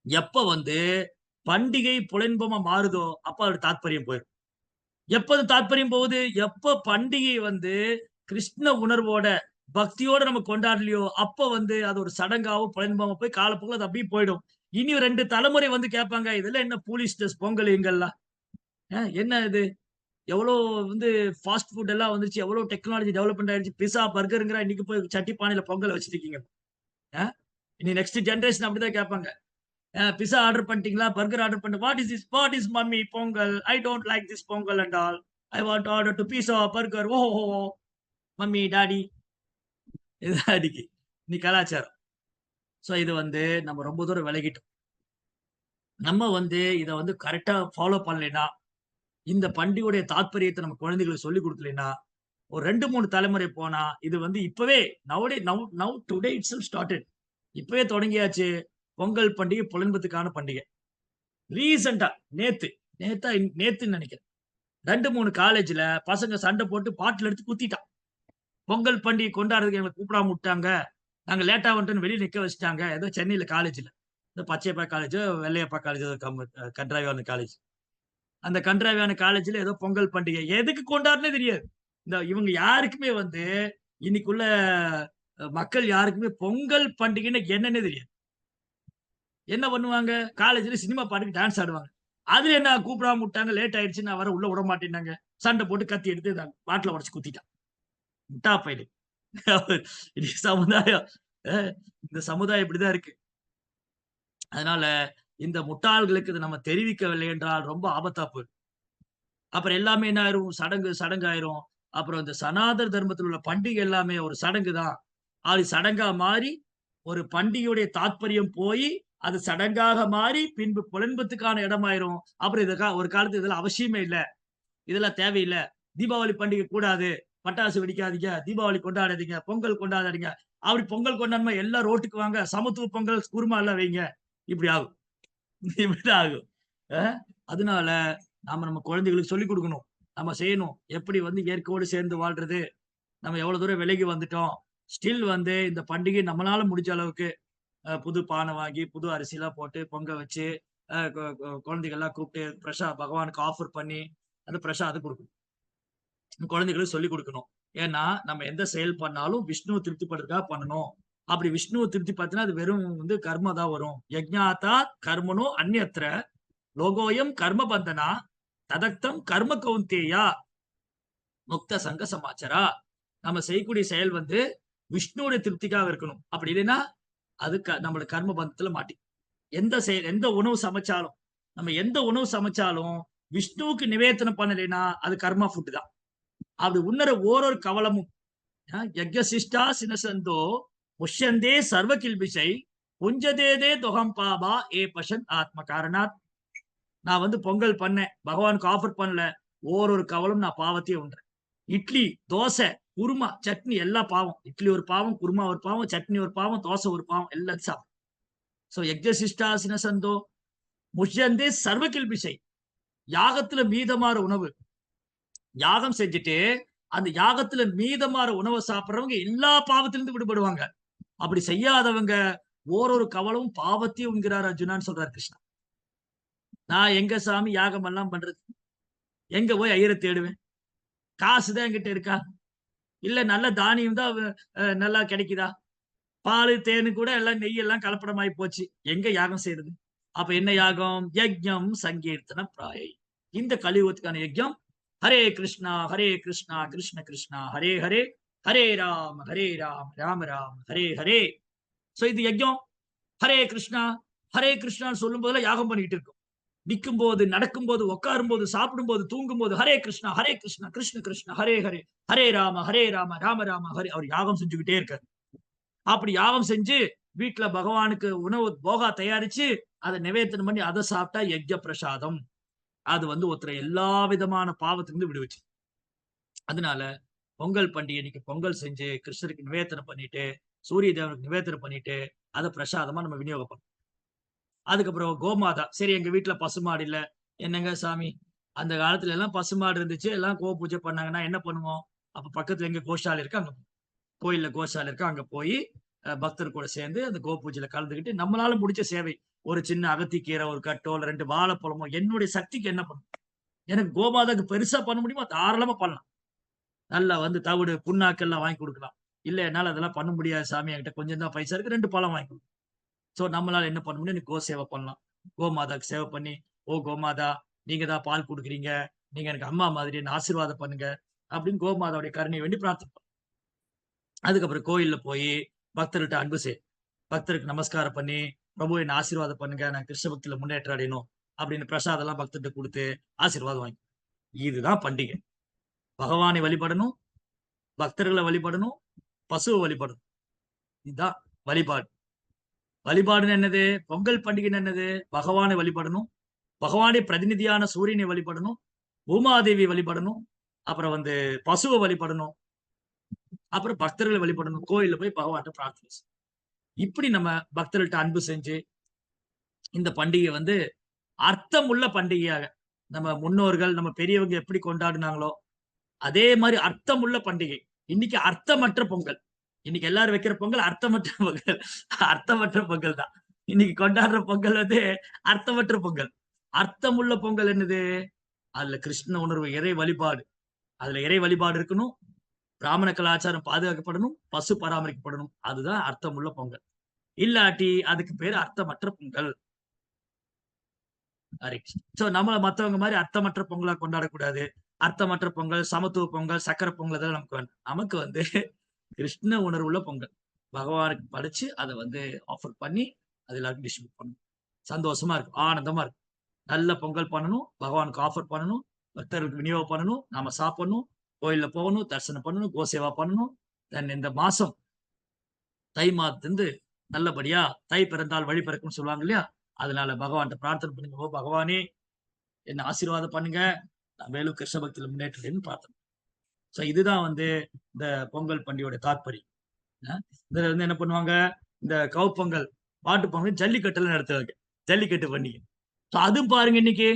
எப்ப வந்து பண்டிகை புலன்பமா மாறுதோ, அப்ப அதோட தாத்பரியம் போயிரும். எப்ப அது தாத்பரியம் போகுது? எப்ப பண்டிகை வந்து கிருஷ்ண உணர்வோட, பக்தியோட நம்ம கொண்டாடலையோ, அப்ப வந்து அது ஒரு சடங்காவோ, புலன்பமா போய் காலப்போக்குல அது அப்படியே போயிடும். இனி 2 தலைமுறை வந்து கேட்பாங்க, இதெல்லாம் என்ன பூலிஷ் ட்ரெஸ் பொங்கல் இங்கெல்லாம்? என்ன இது? எவ்வளோ வந்து ஃபாஸ்ட் ஃபுட் எல்லாம் வந்துருச்சு. எவ்வளோ டெக்னாலஜி டெவலப்மெண்ட் ஆயிடுச்சு. பிஸா, பர்கர்ங்கிற இன்னைக்கு போய் சட்டி பானையில பொங்கல் வச்சுட்டு இருக்கீங்க. இனி நெக்ஸ்ட் ஜெனரேஷன் அப்படிதான் கேட்பாங்க. பிஸா ஆர்டர் பண்ணிட்டீங்களா, பர்கர் ஆர்டர் பண்ண, what is mummy Pongal, I don't like this Pongal and all, I want order to pizza burger, oh mummy daddy. இதுதான் இன்னைக்கு கலாச்சாரம். சோ இது வந்து நம்ம ரொம்ப தூரம் விலகிட்டோம். நம்ம வந்து இத வந்து கரெக்டா ஃபாலோ பண்ணலைன்னா, இந்த பண்டிகையுடைய தாத்பரியத்த நம்ம குழந்தைகளுக்கு சொல்லிக் குடுக்கலைன்னா, ஒரு 2, 3 தலைமுறை போனா, இது வந்து இப்பவே நவ் டுடே இட்செல்ஃப் ஸ்டார்டட். இப்பவே தொடங்கியாச்சு. பொங்கல் பண்டிகை புலம்பத்துக்கான பண்டிகை. ரீசென்ட்டா நேத்து நேத்துன்னு நெனைக்கிறேன். 2, 3 காலேஜ்ல பசங்க சண்டை போட்டு பாட்டில் எடுத்து குத்திட்டான். பொங்கல் பண்டிகை கொண்டாடுறதுக்கு எங்கள கூப்பிடாம உட்டாங்க. நாங்க லேட்டா வந்துட்டோம்ன்னு வெளிய நிக்க வச்சுட்டாங்க. ஏதோ சென்னையில காலேஜ்ல. இந்த பச்சையப்பா காலேஜோ, வெள்ளையப்பா காலேஜோ கண்ட்ராவியான காலேஜ். அந்த கண்ட்ராவியான காலேஜ்ல ஏதோ பொங்கல் பண்டிகை. எதுக்கு கொண்டாடுனே தெரியாது. இவங்க யாருக்குமே வந்து இன்னைக்குள்ள மக்கள் யாருக்குமே பொங்கல் பண்டிகைன்னா என்னன்னே தெரியாது. என்ன பண்ணுவாங்க? காலேஜ்ல சினிமா பாட்டுக்கு டான்ஸ் ஆடுவாங்க. அதுல என்ன கூப்பிடாம உட்டாங்க, லேட் ஆயிடுச்சு நான் உள்ள விட மாட்டேன்னாங்க. சண்டை போட்டு கத்தி எடுத்து பாட்டில உடைச்சு குத்திட்டான். முட்டா பயலு. இன்னைக்கு சமுதாயம் இந்த சமுதாயம் இப்படிதான் இருக்கு. அதனால இந்த முட்டாள்களுக்கு இதை நம்ம தெரிவிக்கவில்லை என்றால் ரொம்ப ஆபத்தா போயிடும். அப்புறம் எல்லாமே என்ன ஆயிரும்? சடங்கு ஆயிரும். அப்புறம் இந்த சனாதன தர்மத்தில் உள்ள பண்டிகை எல்லாமே ஒரு சடங்கு தான். அது சடங்கா மாறி ஒரு பண்டிகையுடைய தாத்பரியம் போய் அது சடங்காக மாறி பின்பு புலன்பத்துக்கான இடமாயிரும். அப்புறம் ஒரு காலத்துல இதெல்லாம் அவசியமே இல்ல. இதெல்லாம் தேவையில்ல. தீபாவளி பண்டிகை கூடாது. பட்டாசு வெடிக்காதீங்க. தீபாவளி கொண்டாடாதீங்க. பொங்கல் கொண்டாடாதீங்க. அப்படி பொங்கல் கொண்டாடுமா எல்லாம் ரோட்டுக்கு வாங்க. சமத்துவ பொங்கல், குருமா எல்லாம் வைங்க. இப்படி ஆகும். இப்படிதான் ஆகும். அதனால நம்ம குழந்தைகளுக்கு சொல்லிக் கொடுக்கணும். நம்ம செய்யணும். எப்படி வந்து இயற்கையோடு சேர்ந்து வாழ்றது. நம்ம எவ்வளவு தூரம் விலகி வந்துட்டோம். ஸ்டில் வந்து இந்த பண்டிகை நம்மளால முடிஞ்ச அளவுக்கு புது பானை வாங்கி, புது அரிசிலாம் போட்டு பொங்க வச்சு, குழந்தைகள்லாம் கூப்பிட்டு பகவானுக்கு ஆஃபர் பண்ணி, அந்த பிரசாதம் குடுக்கணும். குழந்தைகளுக்கு சொல்லிக் குடுக்கணும். ஏன்னா, நம்ம எந்த செயல் பண்ணாலும் விஷ்ணுவ திருப்திப்படுறதுக்காக பண்ணணும். அப்படி விஷ்ணுவ திருப்திப்படுத்தினா அது வெறும் வந்து கர்ம தான் வரும். யஜ்ஞாதா கர்மணோ அந்யத்ர லோகோயம் கர்ம பந்தனா ததக்தம் கர்ம கௌந்தேயா முக்த சங்க சமாச்சாரா. நம்ம செய்யக்கூடிய செயல் வந்து விஷ்ணுவோட திருப்திக்காக இருக்கணும். அப்படி இல்லைன்னா அது நம்மளோட கர்ம பந்தத்துல எந்த உணவு சமைச்சாலும் நம்ம எந்த உணவு சமைச்சாலும் விஷ்ணுவுக்கு நிவேதனம் பண்ணலைன்னா அது கர்மா ஃபுட் தான். அப்படி உன்னர ஓரொரு கவலமும் யஜ்ஞசிஷ்டா சினசந்தோ முஷ்யந்தே சர்வ கில்பிஷை புஞ்சதேதே தொகம் பாபா ஏ பஷன் ஆத்ம காரணாத். நான் வந்து பொங்கல் பண்ணேன், பகவானுக்கு ஆஃபர் பண்ணல, ஓரொரு கவலம் நான் பாவத்தையே உண்றேன். இட்லி, தோசை, குருமா, சட்னி எல்லாம் பாவம். இட்லி ஒரு பாவம், குருமா ஒரு பாவம், சட்னி ஒரு பாவம், தோசை ஒரு பாவம், எல்லாம் சாப்பிடும். சோ யஜ்ஞசிஷ்டா சினசந்தோ முஷ்யந்தே சர்வ கில்பிஷை. யாகத்துல மீதமாற உணவு யாகம் செஞ்சுட்டு அந்த யாகத்துல மீதமாற உணவை சாப்பிடுறவங்க எல்லா பாவத்திலிருந்து விடுபடுவாங்க. அப்படி செய்யாதவங்க ஓரொரு கவலமும் பாவத்தையும் உண்கிறார் அர்ஜுனான்னு சொல்றார் கிருஷ்ணா. நான் எங்க சாமி யாகம் எல்லாம் பண்றது? எங்க போய் ஐயரை தேடுவேன்? காசுதான் என்கிட்ட இருக்கா? இல்ல நல்ல தானியம் தான் நல்லா கிடைக்குதா? பால் தேனு கூட எல்லாம் நெய் எல்லாம் கலப்படமாயி போச்சு. எங்க யாகம் செய்யறது? அப்ப என்ன யாகம்? யஜ்ஞம் சங்கீர்த்தன பிராயை. இந்த கலியுகத்துக்கான யஜ்ஞம் ஹரே கிருஷ்ணா கிருஷ்ண கிருஷ்ணா ஹரே ஹரே, ஹரே ராம ராம ராம ஹரே ஹரே. சோ இது யஜ்ஞம். ஹரே கிருஷ்ணான்னு சொல்லும் போதெல்லாம் யாகம் பண்ணிட்டு இருக்கும். நிற்கும் போது, நடக்கும் போது, உட்காரும் போது, சாப்பிடும் போது, தூங்கும் போது ஹரே கிருஷ்ணா கிருஷ்ண கிருஷ்ணா ஹரே ஹரே, ஹரே ராம ராம ராம ஹரே. அவர் யாகம் செஞ்சுக்கிட்டே இருக்காரு. அப்படி யாகம் செஞ்சு வீட்டுல பகவானுக்கு உணவு போகா தயாரிச்சு அதை நிவேதனம் பண்ணி அதை சாப்பிட்டா யஜ்ஞ பிரசாதம். அது வந்து ஒருத்தரை எல்லா விதமான பாவத்திலிருந்து விடுவிச்சு. அதனால பொங்கல் பண்டிகை இன்னைக்கு பொங்கல் செஞ்சு கிருஷ்ணருக்கு நிவேதனம் பண்ணிட்டு, சூரிய தேவனுக்கு நிவேதனம் பண்ணிட்டு, அதை பிரசாதமா நம்ம விநியோகம் பண்ணோம். அதுக்கப்புறம் கோமாதா. சரி, எங்க வீட்டுல பசுமாடு இல்ல. என்னங்க சாமி, அந்த காலத்துல எல்லாம் பசுமாடு இருந்துச்சு, எல்லாம் கோ பூஜை பண்ணாங்கன்னா என்ன பண்ணுவோம்? அப்ப பக்கத்துல எங்க கோஷாலை இருக்கு, அங்க கோயில்ல கோஷாலை இருக்கு, அங்க போய் பக்தர் கூட சேர்ந்து அந்த கோ பூஜையில கலந்துக்கிட்டு நம்மளால முடிச்ச சேவை, ஒரு சின்ன அகத்திக்கீரை, ஒரு கட்டோ, 2 வாழைப்பழமோ, என்னுடைய சக்திக்கு என்ன பண்ணும்? எனக்கு கோமாதாக்கு பெருசா பண்ண முடியுமா? தாராளமா பண்ணலாம். நல்லா வந்து தவிடு புண்ணாக்கெல்லாம் வாங்கி கொடுக்கலாம். இல்ல என்னால அதெல்லாம் பண்ண முடியாது சாமி, என்கிட்ட கொஞ்சம் தான் பைசா இருக்கு, 2 பழம் வாங்கி கொடுக்கலாம். சோ நம்மளால என்ன பண்ண முடியும்? கோ சேவை பண்ணலாம். கோமாதாக்கு சேவை பண்ணி, ஓ கோமாதா, நீங்க தான் பால் கொடுக்குறீங்க, நீங்க எனக்கு அம்மா மாதிரி, என்ன ஆசீர்வாதம் பண்ணுங்க அப்படின்னு கோமாதாவுடைய கருணையை வேண்டி பிரார்த்தனை. அதுக்கப்புறம் கோயில்ல போய் பக்தர்கிட்ட அன்பு செய். பக்தருக்கு நமஸ்காரம் பண்ணி, பிரபு என்ன ஆசீர்வாதம் பண்ணுங்க, நான் கிருஷ்ண பக்தியில முன்னேற்றம் அடையணும் அப்படின்னு பிரசாதம் எல்லாம் பக்தர்கிட்ட கொடுத்து ஆசீர்வாதம் வாங்கி. இதுதான் பண்டிகை. பகவானை வழிபடணும், பக்தர்களை வழிபடணும், பசுவை வழிபடணும். இதுதான் வழிபாடு. வழிபாடுன்னு என்னது? பொங்கல் பண்டிகைன்னு என்னது? பகவானை வழிபடணும், பகவானுடைய பிரதிநிதியான சூரியனை வழிபடணும், பூமாதேவி வழிபடணும், அப்புறம் பசுவை வழிபடணும், அப்புறம் பக்தர்களை வழிபடணும், கோயில்ல போய் பகவான்கிட்ட பிரார்த்தனை செய்யணும். இப்படி நம்ம பக்தர்கள்ட்ட அன்பு செஞ்சு இந்த பண்டிகை அர்த்தம் உள்ள பண்டிகையாக நம்ம முன்னோர்கள் நம்ம பெரியவங்க எப்படி கொண்டாடினாங்களோ அதே மாதிரி அர்த்தம் உள்ள பண்டிகை. இன்னைக்கு அர்த்தமற்ற பொங்கல். இன்னைக்கு எல்லாரும் வைக்கிற பொங்கல் அர்த்தமற்ற பொங்கல். அர்த்தமற்ற பொங்கல் தான் இன்னைக்கு கொண்டாடுற பொங்கல். அர்த்தமற்ற பொங்கல். அர்த்தமுள்ள பொங்கல் என்னது? அதுல கிருஷ்ண உணர்வு, இறை வழிபாடு. அதுல இறை வழிபாடு இருக்கணும், பிராமண கலாச்சாரம் பாதுகாக்கப்படணும், பசு பராமரிக்கப்படணும். அதுதான் அர்த்தமுள்ள பொங்கல். இல்லாட்டி அதுக்கு பேரு அர்த்தமற்ற பொங்கல். சோ நம்மள மத்தவங்க மாதிரி அர்த்தமற்ற பொங்கலா கொண்டாடக்கூடாது. அர்த்தமற்ற பொங்கல், சமத்துவ பொங்கல், சக்கரை பொங்கல் இதெல்லாம் நமக்கு வேண்டாம். நமக்கு கிருஷ்ண உணர்வுள்ள பொங்கல் பகவானுக்கு படைச்சு அதை ஆஃபர் பண்ணி அது எல்லாருக்கும் டிஸ்ட்ரிபியூட் பண்ணணும். சந்தோஷமா இருக்கும், ஆனந்தமா இருக்கும். நல்ல பொங்கல் பண்ணணும், பகவானுக்கு ஆஃபர் பண்ணணும், பக்தர்களுக்கு விநியோகம் பண்ணணும், நாம சாப்பிடணும், கோயில்ல போகணும், தரிசனம் பண்ணணும், கோசேவா பண்ணணும். தென் இந்த மாசம் தை மாதத்திலிருந்து நல்லபடியா தை பிறந்தால் வழி பிறக்கும்னு சொல்லுவாங்க இல்லையா? அதனால பகவான்கிட்ட பிரார்த்தனை பண்ணுங்க, ஓ பகவானே என்ன ஆசீர்வாதம் பண்ணுங்க, நான் மேலும் கிருஷ்ண பக்தியில முன்னேற்றம்னு பிரார்த்தனை. சோ இதுதான் இந்த பொங்கல் பண்டிகையோட தாற்பயம். இதுல என்ன பண்ணுவாங்க, இந்த கவு பொங்கல், மாட்டு பொங்கல், ஜல்லிக்கட்டுல நடத்துவாங்க. ஜல்லிக்கட்டு பண்டிகை. சோ அதுவும் பாருங்க, இன்னைக்கு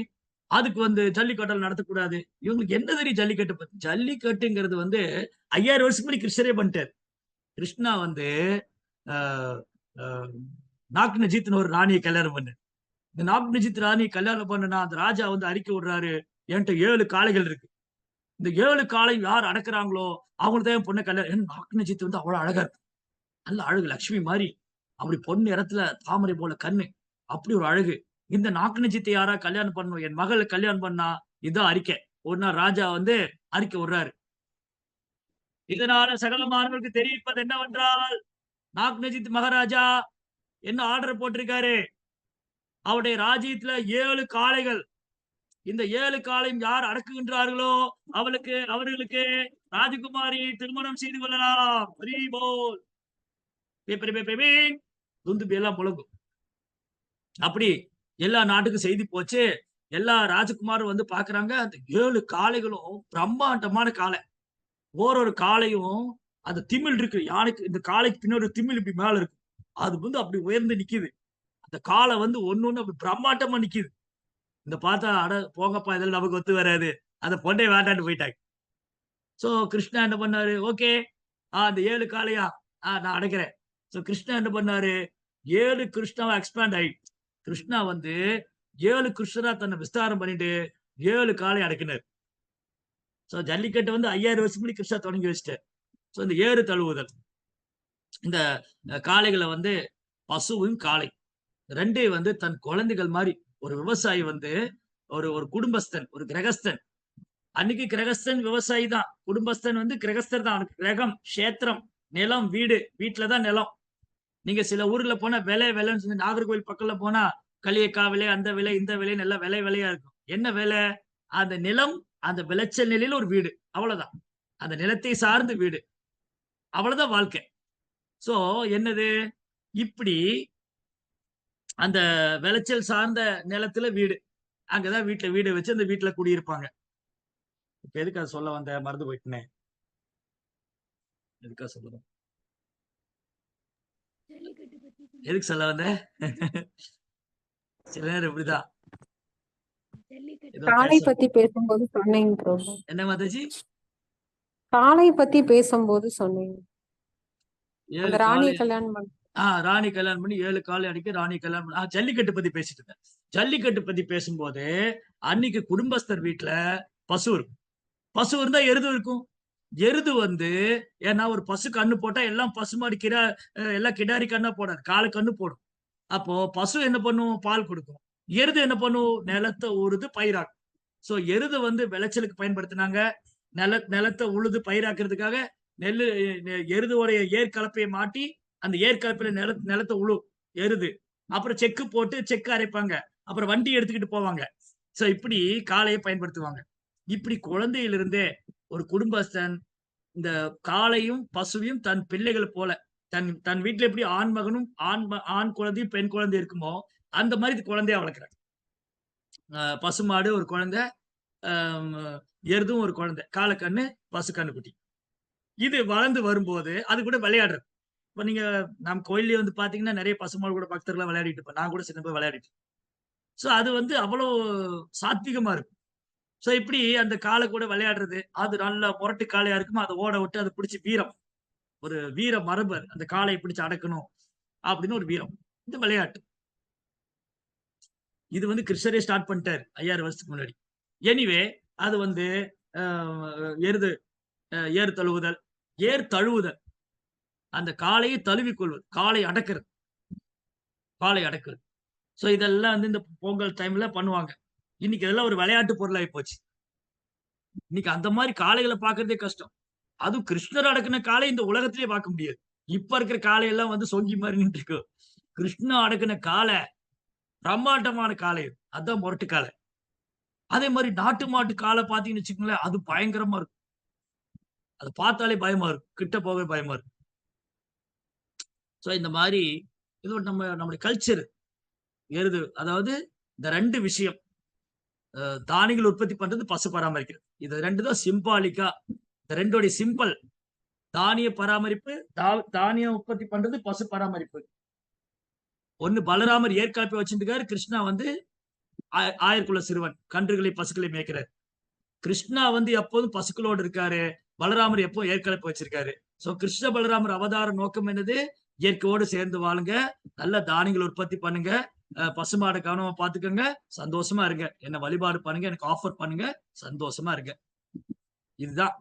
அதுக்கு ஜல்லிக்கட்டல் நடத்தக்கூடாது. இவங்களுக்கு என்ன தெரியும் ஜல்லிக்கட்டு பத்தி? ஜல்லிக்கட்டுங்கிறது 5000 வருஷத்துக்கு முன்னாடி கிருஷ்ணரே பண்ணிட்டாரு. கிருஷ்ணா நாக்னஜித்னு ஒரு ராணியை கல்யாணம் பண்ணு. இந்த நாக்னஜித் ராணியை கல்யாணம் பண்ணுனா அந்த ராஜா அறிக்கை விடுறாரு, என்கிட்ட 7 காளைகள் இருக்கு. இந்த 7 காளை யார் அடக்குறாங்களோ அவங்களுக்கு தான் பொண்ணை கல்யாணம். நாக்னஜித் அவ்வளவு அழகா இருக்கு, நல்ல அழகு, லட்சுமி மாதிரி, அப்படி பொண்ணு இடத்துல தாமரை போல கண்ணு, அப்படி ஒரு அழகு. இந்த நாக்னஜித்தை யாரா கல்யாணம் பண்ணணும், என் மகளை கல்யாணம் பண்ணா இதான் அறிக்கை. ஒரு நாள் ராஜா அறிக்கை விடுறாரு. இதனால சகல மாணவர்களுக்கு தெரிவிப்பது என்னவென்றால், நாக்னஜித் மகாராஜா என்ன ஆர்டர் போட்டிருக்காரு, அவருடைய ராஜ்யத்துல 7 காளைகள், இந்த 7 காளையும் யார் அடக்குகின்றார்களோ அவர்களுக்கு ராஜகுமாரி திருமணம் செய்து கொள்ளலாம். துந்துபி எல்லாம் முழங்கும். அப்படி எல்லா நாட்டுக்கும் செய்தி போச்சு. எல்லா ராஜகுமாரும் பாக்குறாங்க, அந்த 7 காளைகளும் பிரம்மாண்டமான காளை. ஒரு காளையும் அந்த திமிழ் இருக்கு, யானைக்கு இந்த காளைக்கு பின்னாடி திமிழ் இப்படி மேல இருக்கு. அது அப்படி உயர்ந்து நிக்குது. அந்த காளை ஒண்ணு அப்படி பிரம்மாண்டமா நிக்குது. இந்த பார்த்தா, அட போங்கப்பா, இதெல்லாம் நமக்கு ஒத்து வராது, அந்த பொண்ணை வேண்டான்னு போயிட்டாங்க. சோ கிருஷ்ணா என்ன பண்ணாரு, ஓகே அந்த 7 காளையா நான் அடைக்கிறேன். சோ கிருஷ்ணா என்ன பண்ணாரு, 7 கிருஷ்ணாவை எக்ஸ்பேண்ட் ஆயிடுச்சு. கிருஷ்ணா 7 கிருஷ்ணரா தன்னை விஸ்தாரம் பண்ணிட்டு 7 காளை அடக்கினார். சோ ஜல்லிக்கட்டு 5000 வருஷம் முன்னாடி கிருஷ்ணா தொடங்கி வச்சுட்டார். சோ இந்த 7 தழுவுதல், இந்த காளைகளை பசுவும் காளை ரெண்டே தன் குழந்தைகள் மாதிரி. ஒரு விவசாயி ஒரு குடும்பஸ்தன், ஒரு கிரகஸ்தன். அன்னைக்கு கிரகஸ்தன் விவசாயி தான், குடும்பஸ்தன் கிரகஸ்தர் தான். அவனுக்கு கிரகம், கஷேத்திரம், நிலம், வீடு, வீட்டுலதான் நிலம். நீங்க சில ஊர்ல போனா விலைன்னு சொல்லி, நாகர்கோவில் பக்கத்துல போனா களியக்கா விலை, அந்த விலை, இந்த விலைன்னு எல்லாம் விலையா இருக்கும். என்ன விலை? அந்த நிலம், அந்த விளைச்சல் நிலையில ஒரு வீடு, அவ்வளவுதான். அந்த நிலத்தை சார்ந்த வீடு, அவ்வளவுதான் வாழ்க்கை. சோ என்னது, இப்படி அந்த விளைச்சல் சார்ந்த நிலத்துல வீடு, அங்கதான் வீடு வச்சு அந்த வீட்டுல குடியிருப்பாங்க. இப்ப எதுக்கு அதை சொல்ல வந்த, மறந்து போயிட்டேனே, எதுக்கா சொல்லுறோம், எதுக்கு சொல்ல வந்த? சில நேரம் இப்படிதான். காளை பத்தி பேசும்போது சொன்னீங்க பிரபு. என்ன மாதாஜி? காளை பத்தி பேசும்போது சொன்னீங்க, 7 ராணியை கல்யாணம் பண்ண. ராணி கல்யாணம் பண்ணி 7 காளை அடிக்க ராணி கல்யாணம் பண்ணி. ஜல்லிக்கட்டு பத்தி பேசிட்டு இருந்தேன். ஜல்லிக்கட்டு பத்தி பேசும்போது, அன்னைக்கு குடும்பஸ்தர் வீட்டுல பசு இருக்கும். பசு இருந்தா எருது இருக்கும். எருது ஏன்னா ஒரு பசு கண்ணு போட்டா எல்லாம் பசுமாடி எல்லாம் கிடாரி கண்ணா போடாது, காலை கண்ணு போடும். அப்போ பசு என்ன பண்ணும், பால் கொடுக்கும். எருது என்ன பண்ணும், நிலத்தை உழுது பயிராக்கும். சோ எருது விளைச்சலுக்கு பயன்படுத்தினாங்க. நிலத்தை உழுது பயிராக்குறதுக்காக எருதுடைய ஏர் கலப்பையை மாட்டி அந்த ஏற்கலப்பில நிலத்தை எருது. அப்புறம் செக்கு போட்டு செக்கு அரைப்பாங்க. அப்புறம் வண்டி எடுத்துக்கிட்டு போவாங்க. சோ இப்படி காளையை பயன்படுத்துவாங்க. இப்படி குழந்தையிலிருந்தே ஒரு குடும்பஸ்தன் இந்த காளையும் பசுவையும் தன் பிள்ளைகள் போல தன் வீட்டுல எப்படி ஆண் மகனும் ஆண் குழந்தையும் பெண் குழந்தை இருக்குமோ அந்த மாதிரி இது குழந்தையா வளர்க்குறாங்க. பசுமாடு ஒரு குழந்தை, எருதும் ஒரு குழந்தை, காளைக்கண்ணு, பசு கண்ணுக்குட்டி. இது வளர்ந்து வரும்போது அது கூட விளையாடுறது. இப்ப நீங்க நம்ம கோயில்லயே வந்து பாத்தீங்கன்னா நிறைய பசுமாடு கூட பக்தர்களா விளையாடிட்டு இருப்பேன். நான் கூட சின்ன போய் விளையாடிட்டு. சோ அது வந்து அவ்வளவு சாத்விகமா இருக்கும். சோ இப்படி அந்த காளை கூட விளையாடுறது, அது நல்ல முரட்டு காளையா இருக்குமா, அதை ஓட விட்டு அதை பிடிச்சு வீரம், ஒரு வீர மரபு, அந்த காளையை பிடிச்சு அடக்கணும் அப்படின்னு ஒரு வீரம். இந்த விளையாட்டு இது வந்து கிருஷ்ணரே ஸ்டார்ட் பண்ணிட்டாரு 5000 வருஷத்துக்கு முன்னாடி. எனிவே அது வந்து எருது ஏர் தழுவுதல், ஏர் தழுவுதல், அந்த காளையை தழுவிக் கொள்வது, காளை அடக்குறது, காளை அடக்குறது. சோ இதெல்லாம் வந்து இந்த பொங்கல் டைம்ல பண்ணுவாங்க. இன்னைக்கு இதெல்லாம் ஒரு விளையாட்டு பொருளாகி போச்சு. இன்னைக்கு அந்த மாதிரி காளைகளை பார்க்கறதே கஷ்டம். அதுவும் கிருஷ்ணர் அடக்குன காளை இந்த உலகத்திலேயே பார்க்க முடியாது. இப்ப இருக்கிற காளை எல்லாம் வந்து சொங்கி மாதிரி நின்று இருக்கு. கிருஷ்ணா அடக்குன காளை பிரம்மாண்டமான காளை, அதான் முரட்டு காளை. அதே மாதிரி நாட்டு மாட்டு காளை பாத்தீங்கன்னு வச்சுக்கோங்களேன், அது பயங்கரமா இருக்கும். அதை பார்த்தாலே பயமா இருக்கும், கிட்ட போகவே பயமா இருக்கும். சோ இந்த மாதிரி இது ஒரு நம்முடைய கல்ச்சர் எருது. அதாவது இந்த 2 விஷயம், தானியங்கள் உற்பத்தி பண்றது, பசு பராமரிக்கிறது. இது 2 தான் சிம்பாலிக்கா. இந்த 2 சிம்பிள், தானிய பராமரிப்பு, தானியம் உற்பத்தி பண்றது, பசு பராமரிப்பு. ஒண்ணு பலராமர் ஏற்காப்பை வச்சிருக்காரு, கிருஷ்ணா வந்து ஆயர்குல சிறுவன், கன்றுகளை பசுக்களை மேய்க்கிறார். கிருஷ்ணா வந்து எப்போதும் பசுக்களோடு இருக்காரு, பலராமர் எப்போ ஏற்கலப்பை வச்சிருக்காரு. சோ கிருஷ்ண பலராமர் அவதார நோக்கம் என்னது? இயற்கையோடு சேர்ந்து வாழுங்க, நல்ல தானியங்கள் உற்பத்தி பண்ணுங்க, பசுமாடை கவனமா பாத்துக்கோங்க, சந்தோஷமா இருங்க, என்ன வழிபாடு பண்ணுங்க, எனக்கு ஆஃபர் பண்ணுங்க, சந்தோஷமா இருங்க. இதுதான்.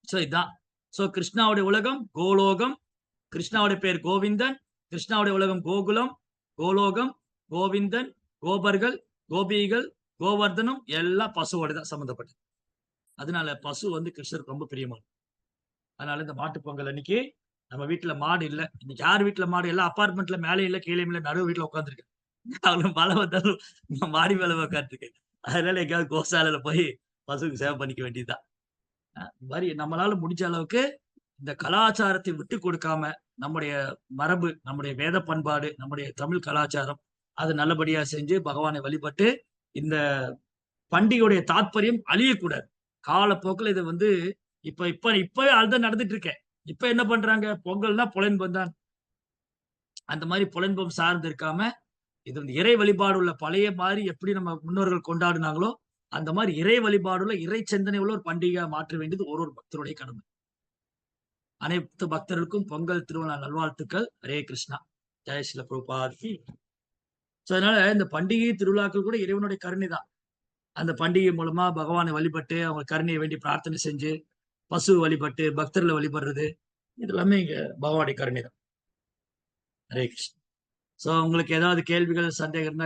சோ இதுதான். சோ கிருஷ்ணாவுடைய உலகம் கோலோகம், கிருஷ்ணாவுடைய பேர் கோவிந்தன், கிருஷ்ணாவுடைய உலகம் கோகுலம், கோலோகம், கோவிந்தன், கோபர்கள், கோபிகள், கோவர்தனம் எல்லாம் பசுவோட தான் சம்பந்தப்பட்டது. அதனால பசு வந்து கிருஷ்ணருக்கு ரொம்ப பிரியமானது. அதனால இந்த மாட்டு பொங்கல் அன்னைக்கு நம்ம வீட்டுல மாடு இல்ல, இன்னைக்கு யார் வீட்டுல மாடு, எல்லாம் அபார்ட்மெண்ட்ல மேலே இல்ல கீழே இல்ல, நடுவு வீட்டுல உட்காந்துருக்கேன். அவளும் மழை வந்தாலும் மாடி மேல உட்காந்துருக்கேன். அதனால எங்கேயாவது கோசாலையில போய் பசுக்கு சேவை பண்ணிக்க வேண்டியதுதான். இந்த மாதிரி நம்மளால முடிஞ்ச அளவுக்கு இந்த கலாச்சாரத்தை விட்டு கொடுக்காம, நம்முடைய மரபு, நம்முடைய வேத பண்பாடு, நம்முடைய தமிழ் கலாச்சாரம், அது நல்லபடியா செஞ்சு பகவானை வழிபட்டு இந்த பண்டிகையுடைய தாற்பயம் அழியக்கூடாது. காலப்போக்கில் இது வந்து இப்பவே அதுதான் நடந்துட்டு இருக்கேன். இப்ப என்ன பண்றாங்க, பொங்கல்னா புலன்பம் தான். அந்த மாதிரி புலன்பம் சார்ந்து இருக்காம, இது வந்து இறை வழிபாடு உள்ள பழைய மாதிரி எப்படி நம்ம முன்னோர்கள் கொண்டாடினாங்களோ அந்த மாதிரி இறை வழிபாடுள்ள, இறை சிந்தனை உள்ள ஒரு பண்டிகையா மாற்ற வேண்டியது ஒரு பக்தருடைய கடமை. அனைத்து பக்தர்களுக்கும் பொங்கல் திருவிழா நல்வாழ்த்துக்கள். ஹரே கிருஷ்ணா. ஜெய் ஸ்ரீல பிரபுபாத். சோ அதனால இந்த பண்டிகை திருவிழாக்கள் கூட இறைவனுடைய கருணை தான். அந்த பண்டிகை மூலமா பகவானை வழிபட்டு அவங்க கருணையை வேண்டி பிரார்த்தனை செஞ்சு, பசு வழிபட்டு பக்தர்களை வழிபடுறது, இது எல்லாமே இங்க பகவானுடைய கருணை தான். ஹரே கிருஷ்ணா. சோ உங்களுக்கு ஏதாவது கேள்விகள், சந்தேகம் இருந்தா